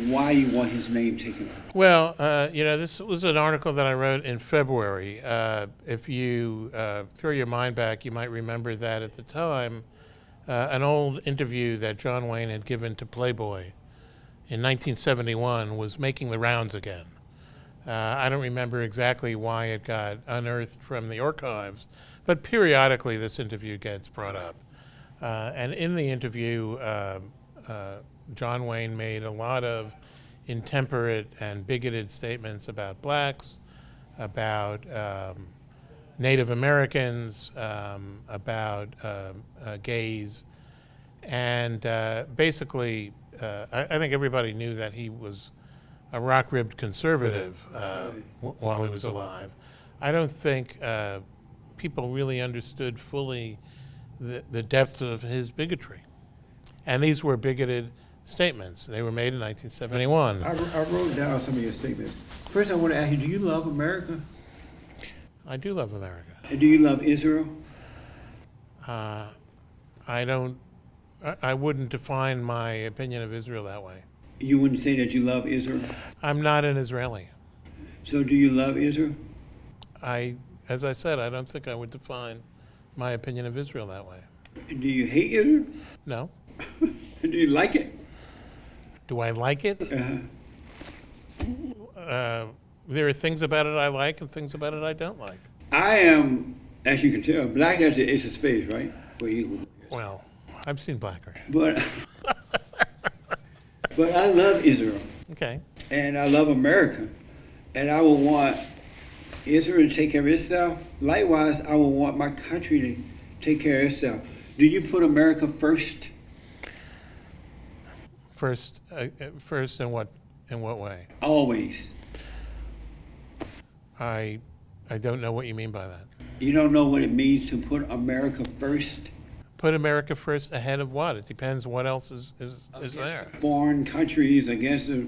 [SPEAKER 6] Why you want his name taken off?
[SPEAKER 7] Well, this was an article that I wrote in February. If you throw your mind back, you might remember that at the time, an old interview that John Wayne had given to Playboy in 1971 was making the rounds again. I don't remember exactly why it got unearthed from the archives, but periodically this interview gets brought up. And in the interview, John Wayne made a lot of intemperate and bigoted statements about blacks, about Native Americans, about gays, and basically I think everybody knew that he was a rock-ribbed conservative while he was alive. I don't think people really understood fully the depth of his bigotry. And these were bigoted statements. They were made in 1971.
[SPEAKER 6] I wrote down some of your statements. First, I want to ask you, do you love America?
[SPEAKER 7] I do love America.
[SPEAKER 6] And do you love Israel?
[SPEAKER 7] I wouldn't define my opinion of Israel that way.
[SPEAKER 6] You wouldn't say that you love Israel?
[SPEAKER 7] I'm not an Israeli.
[SPEAKER 6] So do you love Israel?
[SPEAKER 7] As I said, I don't think I would define my opinion of Israel that way.
[SPEAKER 6] Do you hate Israel?
[SPEAKER 7] No.
[SPEAKER 6] Do you like it?
[SPEAKER 7] Do I like it? There are things about it I like and things about it I don't like.
[SPEAKER 6] I am, as you can tell, black as the ace of spades, right?
[SPEAKER 7] Well, I've seen blacker.
[SPEAKER 6] But I love Israel.
[SPEAKER 7] Okay.
[SPEAKER 6] And I love America. And I would want Israel to take care of itself. Likewise, I would want my country to take care of itself. Do you put America first?
[SPEAKER 7] First in what way?
[SPEAKER 6] Always.
[SPEAKER 7] I don't know what you mean by that.
[SPEAKER 6] You don't know what it means to put America first?
[SPEAKER 7] Put America first ahead of what? It depends what else is there.
[SPEAKER 6] Foreign countries, against the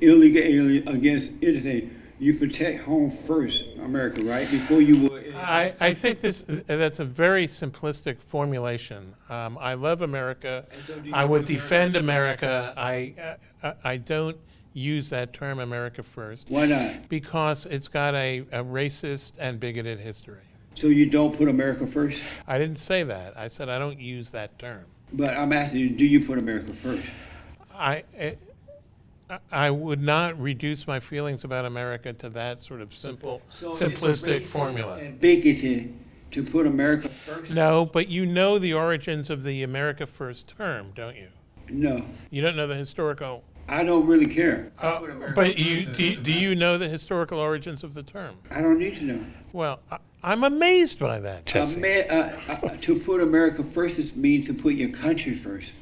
[SPEAKER 6] illegal alien, against anything. You protect home first, America, right? Before you would.
[SPEAKER 7] I think that's a very simplistic formulation. I love America. I would defend America. I don't use that term America first.
[SPEAKER 6] Why not?
[SPEAKER 7] Because it's got a racist and bigoted history.
[SPEAKER 6] So you don't put America first?
[SPEAKER 7] I didn't say that. I said I don't use that term.
[SPEAKER 6] But I'm asking you, do you put America first?
[SPEAKER 7] I would not reduce my feelings about America to that sort of simplistic formula.
[SPEAKER 6] And bigoted to put America first?
[SPEAKER 7] No, but you know the origins of the America First term, don't you?
[SPEAKER 6] No.
[SPEAKER 7] You don't know the historical.
[SPEAKER 6] I don't really care.
[SPEAKER 7] But do you know the historical origins of the term?
[SPEAKER 6] I don't need to know.
[SPEAKER 7] Well, I'm amazed by that, Jesse.
[SPEAKER 6] To put America first is mean to put your country first.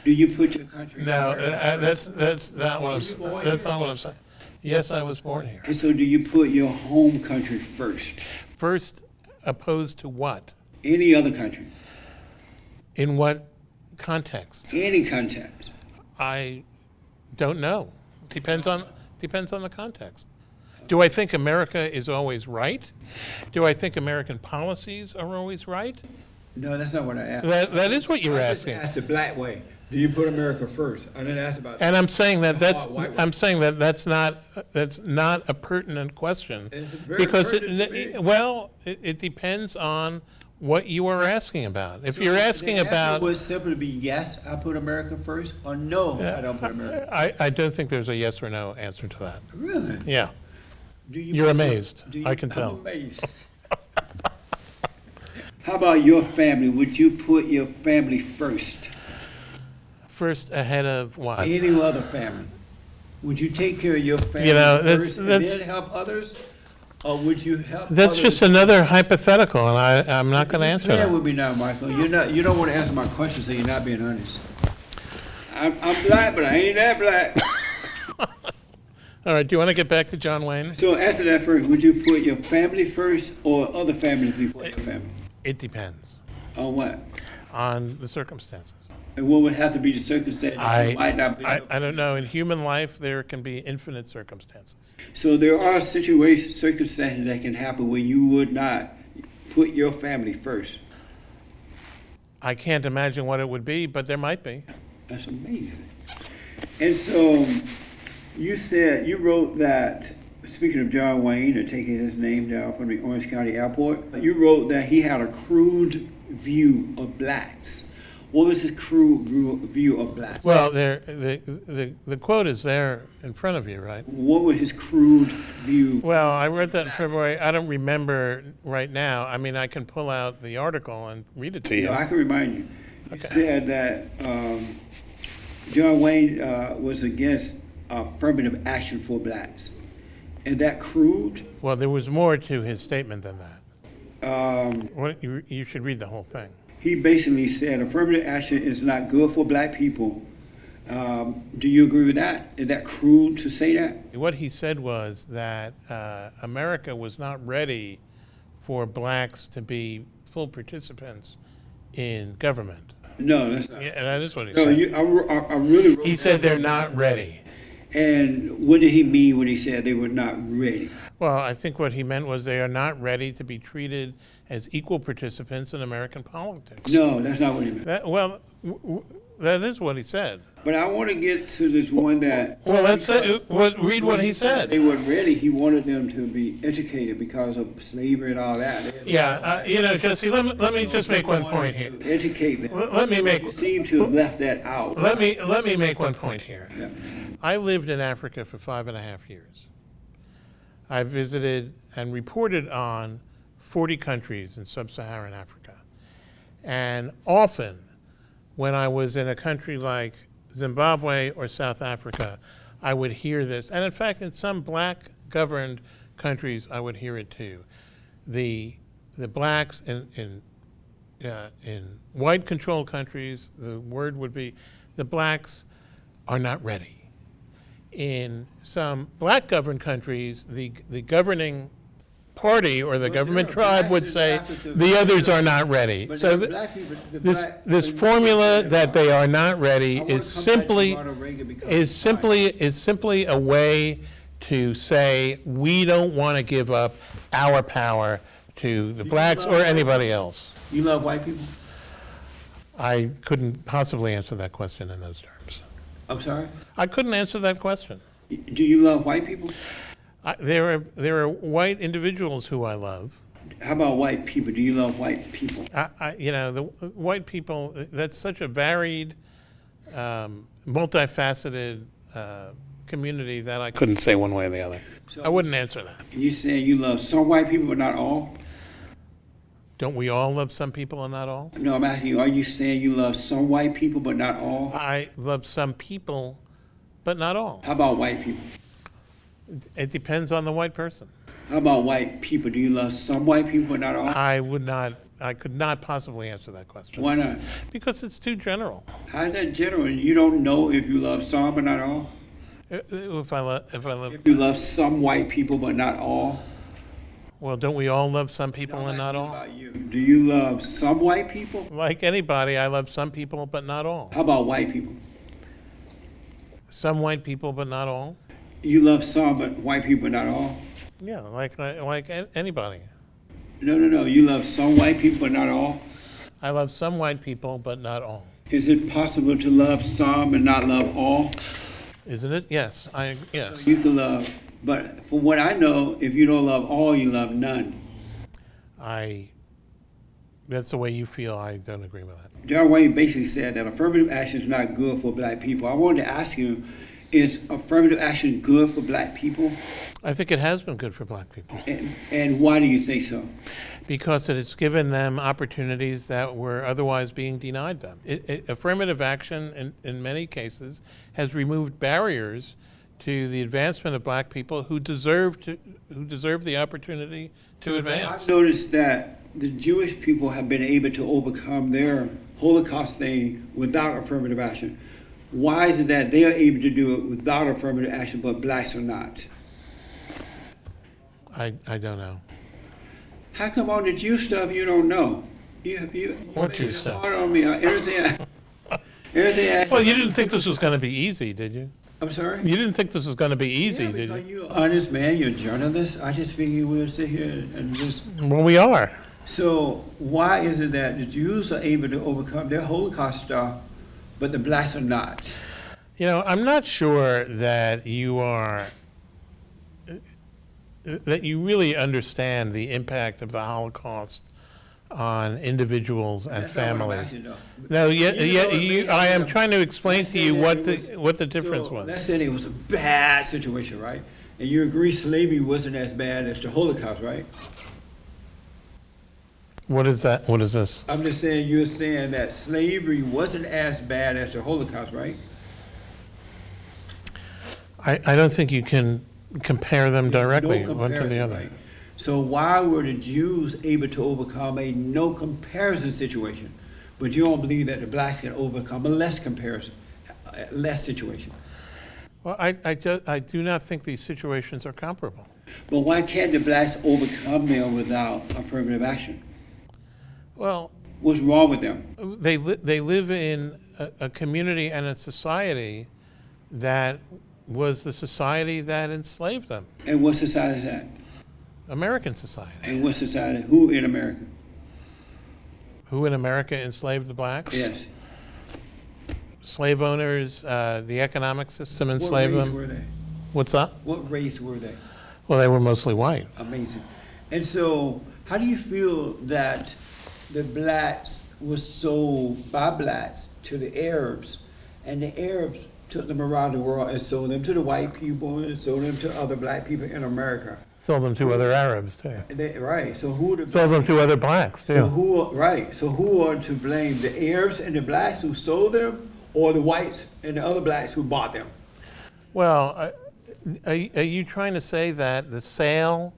[SPEAKER 6] Do you put your country
[SPEAKER 7] No,
[SPEAKER 6] first?
[SPEAKER 7] that's not what I'm saying. Yes, I was born here.
[SPEAKER 6] And so do you put your home country first?
[SPEAKER 7] First, opposed to what?
[SPEAKER 6] Any other country?
[SPEAKER 7] In what context?
[SPEAKER 6] Any context?
[SPEAKER 7] I don't know. Depends on the context. Do I think America is always right? Do I think American policies are always right?
[SPEAKER 6] No, that's not what I asked.
[SPEAKER 7] That is what you're asking.
[SPEAKER 6] I just asked the black way. Do you put America first? I didn't ask about.
[SPEAKER 7] And I'm saying that
[SPEAKER 6] white
[SPEAKER 7] that's not a pertinent question.
[SPEAKER 6] It's very
[SPEAKER 7] Because
[SPEAKER 6] pertinent to me.
[SPEAKER 7] it depends on what you are asking about. If you're asking
[SPEAKER 6] the answer
[SPEAKER 7] about,
[SPEAKER 6] would simply be yes, I put America first, or no, I don't put America.
[SPEAKER 7] I don't think there's a yes or no answer to that.
[SPEAKER 6] Really?
[SPEAKER 7] Yeah. You're
[SPEAKER 6] put
[SPEAKER 7] amazed. I can
[SPEAKER 6] I'm
[SPEAKER 7] tell.
[SPEAKER 6] amazed. How about your family? Would you put your family first?
[SPEAKER 7] First ahead of what?
[SPEAKER 6] Any other family? Would you take care of your family
[SPEAKER 7] that's-
[SPEAKER 6] first and then help others? Or would you help
[SPEAKER 7] That's
[SPEAKER 6] others?
[SPEAKER 7] just another hypothetical, and I'm not going to answer
[SPEAKER 6] Play
[SPEAKER 7] that.
[SPEAKER 6] with me now, Michael. You don't want to answer my question, so you're not being honest. I'm black, but I ain't that black.
[SPEAKER 7] All right, do you want to get back to John Wayne?
[SPEAKER 6] So answer that first. Would you put your family first or other families before your family?
[SPEAKER 7] It depends
[SPEAKER 6] On what?
[SPEAKER 7] on the circumstances.
[SPEAKER 6] And what would have to be the circumstances?
[SPEAKER 7] I
[SPEAKER 6] Might not be.
[SPEAKER 7] don't know. In human life, there can be infinite circumstances.
[SPEAKER 6] So there are circumstances that can happen where you would not put your family first.
[SPEAKER 7] I can't imagine what it would be, but there might be.
[SPEAKER 6] That's amazing. And so you wrote that, speaking of John Wayne and taking his name down from the Orange County Airport, you wrote that he had a crude view of blacks. What was his crude view of blacks?
[SPEAKER 7] Well, the quote is there in front of you, right?
[SPEAKER 6] What was his crude view?
[SPEAKER 7] Well, I read that in February. I don't remember right now. I mean, I can pull out the article and read it to you.
[SPEAKER 6] No, I can remind you. You
[SPEAKER 7] Okay.
[SPEAKER 6] said that John Wayne was against affirmative action for blacks. And that crude?
[SPEAKER 7] Well, there was more to his statement than that. You should read the whole thing.
[SPEAKER 6] He basically said affirmative action is not good for black people. Do you agree with that? Is that crude to say that?
[SPEAKER 7] What he said was that America was not ready for blacks to be full participants in government.
[SPEAKER 6] No, that's not.
[SPEAKER 7] Yeah, that is what he
[SPEAKER 6] No,
[SPEAKER 7] said.
[SPEAKER 6] I really wrote
[SPEAKER 7] He said they're not ready.
[SPEAKER 6] And what did he mean when he said they were not ready?
[SPEAKER 7] Well, I think what he meant was they are not ready to be treated as equal participants in American politics.
[SPEAKER 6] No, that's not what he meant.
[SPEAKER 7] That is what he said.
[SPEAKER 6] But I want to get to this one that
[SPEAKER 7] Well, read what he said.
[SPEAKER 6] they weren't ready. He wanted them to be educated because of slavery and all that.
[SPEAKER 7] Yeah, Jesse, let me just make one point here.
[SPEAKER 6] Educate them.
[SPEAKER 7] Let me make
[SPEAKER 6] You seem to have left that out.
[SPEAKER 7] let me make one point here.
[SPEAKER 6] Yeah.
[SPEAKER 7] I lived in Africa for 5.5 years. I visited and reported on 40 countries in sub-Saharan Africa. And often, when I was in a country like Zimbabwe or South Africa, I would hear this. And in fact, in some black-governed countries, I would hear it too. The blacks in white-controlled countries, the word would be, the blacks are not ready. In some black-governed countries, the governing party or the government tribe would say the others are not ready. So this formula that they are not ready is simply a way to say we don't want to give up our power to the blacks or anybody else.
[SPEAKER 6] You love white people?
[SPEAKER 7] I couldn't possibly answer that question in those terms.
[SPEAKER 6] I'm sorry?
[SPEAKER 7] I couldn't answer that question.
[SPEAKER 6] Do you love white people?
[SPEAKER 7] There are white individuals who I love.
[SPEAKER 6] How about white people? Do you love white people?
[SPEAKER 7] The white people, that's such a varied, multifaceted community that I couldn't say one way or the other.
[SPEAKER 6] So-
[SPEAKER 7] I wouldn't answer that.
[SPEAKER 6] You saying you love some white people but not all?
[SPEAKER 7] Don't we all love some people and not all?
[SPEAKER 6] No, I'm asking you, are you saying you love some white people but not all?
[SPEAKER 7] I love some people, but not all.
[SPEAKER 6] How about white people?
[SPEAKER 7] It depends on the white person.
[SPEAKER 6] How about white people? Do you love some white people but not all?
[SPEAKER 7] I could not possibly answer that question.
[SPEAKER 6] Why not?
[SPEAKER 7] Because it's too general.
[SPEAKER 6] How is that general? You don't know if you love some but not all?
[SPEAKER 7] If I love,
[SPEAKER 6] If you love some white people but not all?
[SPEAKER 7] well, don't we all love some people and not
[SPEAKER 6] How
[SPEAKER 7] all?
[SPEAKER 6] about you? Do you love some white people?
[SPEAKER 7] Like anybody, I love some people, but not all.
[SPEAKER 6] How about white people?
[SPEAKER 7] Some white people, but not all.
[SPEAKER 6] You love some but white people but not all?
[SPEAKER 7] Yeah, like anybody.
[SPEAKER 6] No. You love some white people but not all?
[SPEAKER 7] I love some white people, but not all.
[SPEAKER 6] Is it possible to love some and not love all?
[SPEAKER 7] Isn't it? Yes. Yes.
[SPEAKER 6] You can love, but from what I know, if you don't love all, you love none.
[SPEAKER 7] That's the way you feel. I don't agree with that.
[SPEAKER 6] John Wayne basically said that affirmative action is not good for black people. I wanted to ask you, is affirmative action good for black people?
[SPEAKER 7] I think it has been good for black people
[SPEAKER 6] And why do you think so?
[SPEAKER 7] because it's given them opportunities that were otherwise being denied them. Affirmative action, in many cases, has removed barriers to the advancement of black people who deserve the opportunity to advance.
[SPEAKER 6] I've noticed that the Jewish people have been able to overcome their Holocaust thing without affirmative action. Why is it that they are able to do it without affirmative action, but blacks are not?
[SPEAKER 7] I don't know.
[SPEAKER 6] How come on the Jew stuff you don't know?
[SPEAKER 7] What Jew
[SPEAKER 6] it's
[SPEAKER 7] stuff?
[SPEAKER 6] hard on me. Everything.
[SPEAKER 7] Well, you didn't think this was going to be easy, did you?
[SPEAKER 6] I'm sorry?
[SPEAKER 7] You didn't think this was going to be easy,
[SPEAKER 6] Yeah,
[SPEAKER 7] did
[SPEAKER 6] because
[SPEAKER 7] you?
[SPEAKER 6] you're an honest man, you're a journalist. I just figured we'll sit here and just...
[SPEAKER 7] Well, we are.
[SPEAKER 6] So why is it that the Jews are able to overcome their Holocaust stuff, but the blacks are not?
[SPEAKER 7] You know, I'm not sure that you really understand the impact of the Holocaust on individuals and
[SPEAKER 6] That's not what I'm
[SPEAKER 7] families.
[SPEAKER 6] asking, though.
[SPEAKER 7] No,
[SPEAKER 6] You know,
[SPEAKER 7] I am trying to explain
[SPEAKER 6] let's
[SPEAKER 7] to
[SPEAKER 6] say
[SPEAKER 7] you
[SPEAKER 6] that
[SPEAKER 7] what the difference
[SPEAKER 6] so
[SPEAKER 7] was.
[SPEAKER 6] Let's say it was a bad situation, right? And you agree slavery wasn't as bad as the Holocaust, right?
[SPEAKER 7] What is that? What is this?
[SPEAKER 6] I'm just saying, you're saying that slavery wasn't as bad as the Holocaust, right?
[SPEAKER 7] I don't think you can compare them directly
[SPEAKER 6] No
[SPEAKER 7] one to the
[SPEAKER 6] comparison,
[SPEAKER 7] other.
[SPEAKER 6] right? So why were the Jews able to overcome a no comparison situation, but you don't believe that the blacks can overcome a less situation?
[SPEAKER 7] Well, I do not think these situations are comparable.
[SPEAKER 6] But why can't the blacks overcome them without affirmative action?
[SPEAKER 7] Well,
[SPEAKER 6] What's wrong with them?
[SPEAKER 7] They live in a community and a society that was the society that enslaved them.
[SPEAKER 6] And what society is that?
[SPEAKER 7] American society.
[SPEAKER 6] And what society? Who in America?
[SPEAKER 7] Who in America enslaved the blacks?
[SPEAKER 6] Yes.
[SPEAKER 7] Slave owners, the economic system
[SPEAKER 6] What
[SPEAKER 7] enslaved
[SPEAKER 6] race
[SPEAKER 7] them.
[SPEAKER 6] were they?
[SPEAKER 7] What's that?
[SPEAKER 6] What race were they?
[SPEAKER 7] Well, they were mostly white.
[SPEAKER 6] Amazing. And so, how do you feel that the blacks were sold by blacks to the Arabs, and the Arabs took them around the world and sold them to the white people and sold them to other black people in America?
[SPEAKER 7] Sold them to other Arabs, too.
[SPEAKER 6] Right. So who are the
[SPEAKER 7] Sold them to other blacks, too.
[SPEAKER 6] So who are to blame? The Arabs and the blacks who sold them, or the whites and the other blacks who bought them?
[SPEAKER 7] Well, are you trying to say that the sale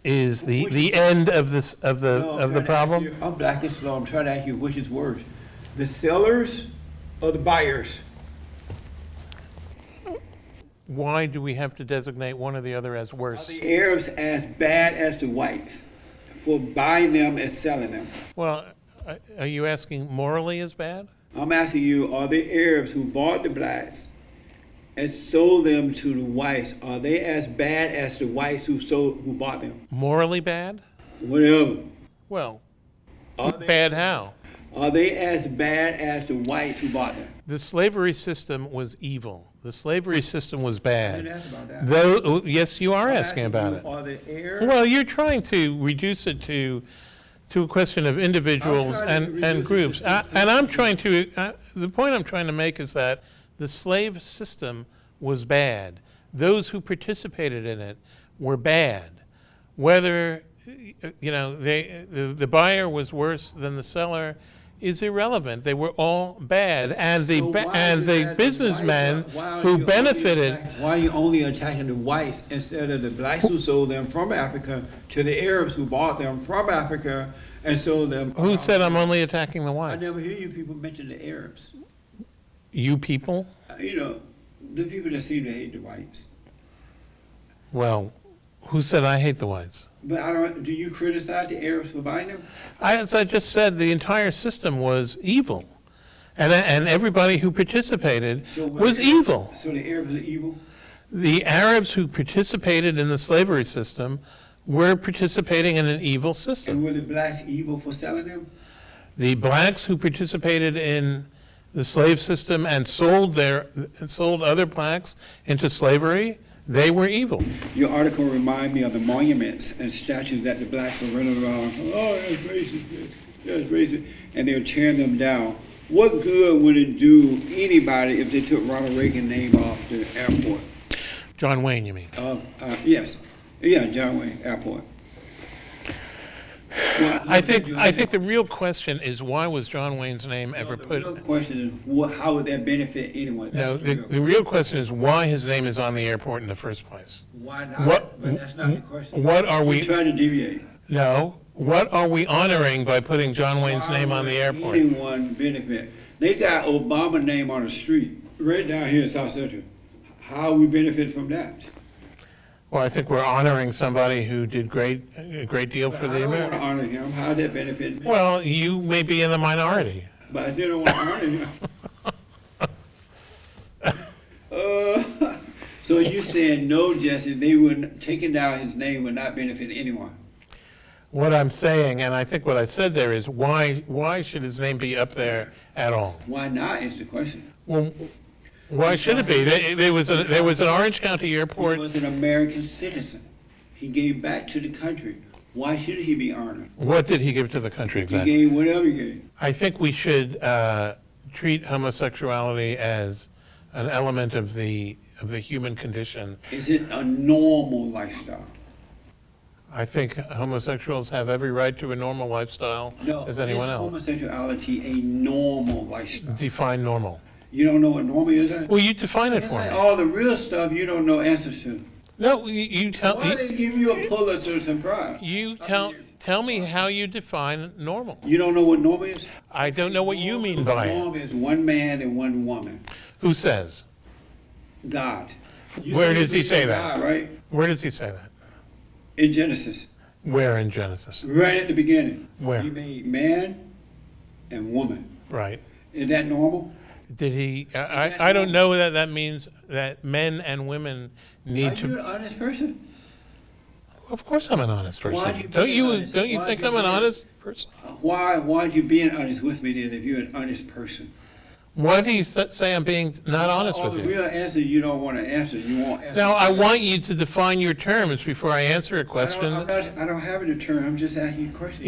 [SPEAKER 7] is the end of this
[SPEAKER 6] No,
[SPEAKER 7] of the problem?
[SPEAKER 6] I'm black and slow. I'm trying to ask you which is worse, the sellers or the buyers?
[SPEAKER 7] Why do we have to designate one or the other as
[SPEAKER 6] Are
[SPEAKER 7] worse?
[SPEAKER 6] the Arabs as bad as the whites for buying them and selling them?
[SPEAKER 7] Well, are you asking morally as bad?
[SPEAKER 6] I'm asking you, are the Arabs who bought the blacks and sold them to the whites, are they as bad as the whites who bought them?
[SPEAKER 7] Morally bad?
[SPEAKER 6] Whatever.
[SPEAKER 7] Well,
[SPEAKER 6] Are they,
[SPEAKER 7] bad how?
[SPEAKER 6] are they as bad as the whites who bought them?
[SPEAKER 7] The slavery system was evil. The slavery system was
[SPEAKER 6] I
[SPEAKER 7] bad.
[SPEAKER 6] didn't ask about that.
[SPEAKER 7] Though, yes, you are
[SPEAKER 6] I'm
[SPEAKER 7] asking about
[SPEAKER 6] you,
[SPEAKER 7] it.
[SPEAKER 6] Are the Arabs?
[SPEAKER 7] Well, you're trying to reduce it to a question of individuals
[SPEAKER 6] I'm trying to reduce
[SPEAKER 7] and
[SPEAKER 6] it
[SPEAKER 7] groups.
[SPEAKER 6] to
[SPEAKER 7] And I'm trying to, the point I'm trying to make is that the slave system was bad. Those who participated in it were bad. Whether, the buyer was worse than the seller is irrelevant. They were all bad. And the businessmen who benefited.
[SPEAKER 6] Why are you only attacking the whites instead of the blacks who sold them from Africa to the Arabs who bought them from Africa and sold them?
[SPEAKER 7] Who said I'm only attacking the
[SPEAKER 6] I
[SPEAKER 7] whites?
[SPEAKER 6] never hear you people mention the Arabs.
[SPEAKER 7] You people?
[SPEAKER 6] The people that seem to hate the whites.
[SPEAKER 7] Well, who said I hate the whites?
[SPEAKER 6] But do you criticize the Arabs for buying them?
[SPEAKER 7] As I just said, the entire system was evil. And everybody who participated was evil.
[SPEAKER 6] So the Arabs are evil?
[SPEAKER 7] The Arabs who participated in the slavery system were participating in an evil system.
[SPEAKER 6] And were the blacks evil for selling them?
[SPEAKER 7] The blacks who participated in the slave system and sold other blacks into slavery, they were evil.
[SPEAKER 6] Your article reminded me of the monuments and statues that the blacks are running around. Oh, that's racist. That's racist. And they're tearing them down. What good would it do anybody if they took Ronald Reagan's name off the airport?
[SPEAKER 7] John Wayne, you mean?
[SPEAKER 6] Yes. Yeah, John Wayne Airport. Well,
[SPEAKER 7] I think the real question is, why was John Wayne's name ever put?
[SPEAKER 6] The real question is, how would that benefit anyone?
[SPEAKER 7] No, the real question is why his name is on the airport in the first place.
[SPEAKER 6] Why not? But that's not the question.
[SPEAKER 7] What are
[SPEAKER 6] We're
[SPEAKER 7] we?
[SPEAKER 6] trying to deviate.
[SPEAKER 7] No. What are we honoring by putting John Wayne's name on the airport?
[SPEAKER 6] Anyone benefit? They got Obama's name on the street right down here in South Central. How we benefit from that?
[SPEAKER 7] Well, I think we're honoring somebody who did a great deal for the
[SPEAKER 6] I don't want to
[SPEAKER 7] American.
[SPEAKER 6] honor him. How did that benefit me?
[SPEAKER 7] Well, you may be in the minority.
[SPEAKER 6] But I still don't want to honor him. So you saying no, Jesse? They would taking down his name would not benefit anyone.
[SPEAKER 7] What I'm saying, and I think what I said there is, why should his name be up there at all?
[SPEAKER 6] Why not is the question.
[SPEAKER 7] Well, why should it be? There was an Orange County
[SPEAKER 6] He
[SPEAKER 7] airport.
[SPEAKER 6] was an American citizen. He gave back to the country. Why should he be honored?
[SPEAKER 7] What did he give to the country
[SPEAKER 6] He
[SPEAKER 7] exactly?
[SPEAKER 6] gave whatever he gave.
[SPEAKER 7] I think we should treat homosexuality as an element of the human condition.
[SPEAKER 6] Is it a normal lifestyle?
[SPEAKER 7] I think homosexuals have every right to a normal lifestyle
[SPEAKER 6] No.
[SPEAKER 7] as anyone
[SPEAKER 6] Is
[SPEAKER 7] else.
[SPEAKER 6] homosexuality a normal lifestyle?
[SPEAKER 7] Define normal.
[SPEAKER 6] You don't know what normal is?
[SPEAKER 7] Well, you define it for me.
[SPEAKER 6] All the real stuff you don't know answers to.
[SPEAKER 7] No, you tell
[SPEAKER 6] Why they give you a Pulitzer Prize?
[SPEAKER 7] you tell me how you define normal.
[SPEAKER 6] You don't know what normal is?
[SPEAKER 7] I don't know what you mean by it.
[SPEAKER 6] Normal is one man and one woman.
[SPEAKER 7] Who says?
[SPEAKER 6] God.
[SPEAKER 7] Where
[SPEAKER 6] say
[SPEAKER 7] does he
[SPEAKER 6] you
[SPEAKER 7] say
[SPEAKER 6] believe in
[SPEAKER 7] that?
[SPEAKER 6] God, right?
[SPEAKER 7] Where does he say that?
[SPEAKER 6] In Genesis.
[SPEAKER 7] Where in Genesis?
[SPEAKER 6] Right at the beginning.
[SPEAKER 7] Where?
[SPEAKER 6] He made man and woman.
[SPEAKER 7] Right.
[SPEAKER 6] Is that normal?
[SPEAKER 7] Did he? I don't know that that means that men and women need
[SPEAKER 6] Are
[SPEAKER 7] to.
[SPEAKER 6] you an honest person?
[SPEAKER 7] Of course, I'm an honest person.
[SPEAKER 6] Why'd you
[SPEAKER 7] Don't
[SPEAKER 6] be
[SPEAKER 7] you?
[SPEAKER 6] honest?
[SPEAKER 7] Don't you
[SPEAKER 6] Why'd
[SPEAKER 7] think
[SPEAKER 6] you
[SPEAKER 7] I'm an
[SPEAKER 6] be-
[SPEAKER 7] honest person?
[SPEAKER 6] Why'd you being honest with me then if you're an honest person?
[SPEAKER 7] Why do you say I'm being not honest with
[SPEAKER 6] The
[SPEAKER 7] you?
[SPEAKER 6] real answer you don't want to answer. You won't answer.
[SPEAKER 7] Now, I want you to define your terms before I answer a question.
[SPEAKER 6] I don't have a term. I'm just asking you questions.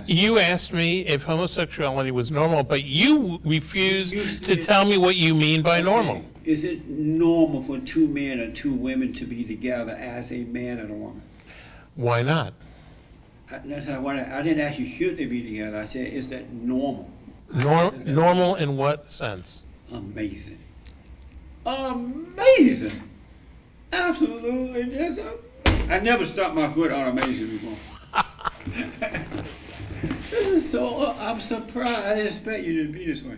[SPEAKER 7] You asked me if homosexuality was normal, but you refused
[SPEAKER 6] You
[SPEAKER 7] to
[SPEAKER 6] said-
[SPEAKER 7] tell me what you mean by normal.
[SPEAKER 6] Is it normal for two men or two women to be together as a man and a woman?
[SPEAKER 7] Why not?
[SPEAKER 6] I didn't ask you should they be together. I said, is that normal?
[SPEAKER 7] Normal in what sense?
[SPEAKER 6] Amazing. Amazing. Absolutely. Just I never stopped my foot on amazing before. This is so, I'm surprised. I didn't expect you to be this way.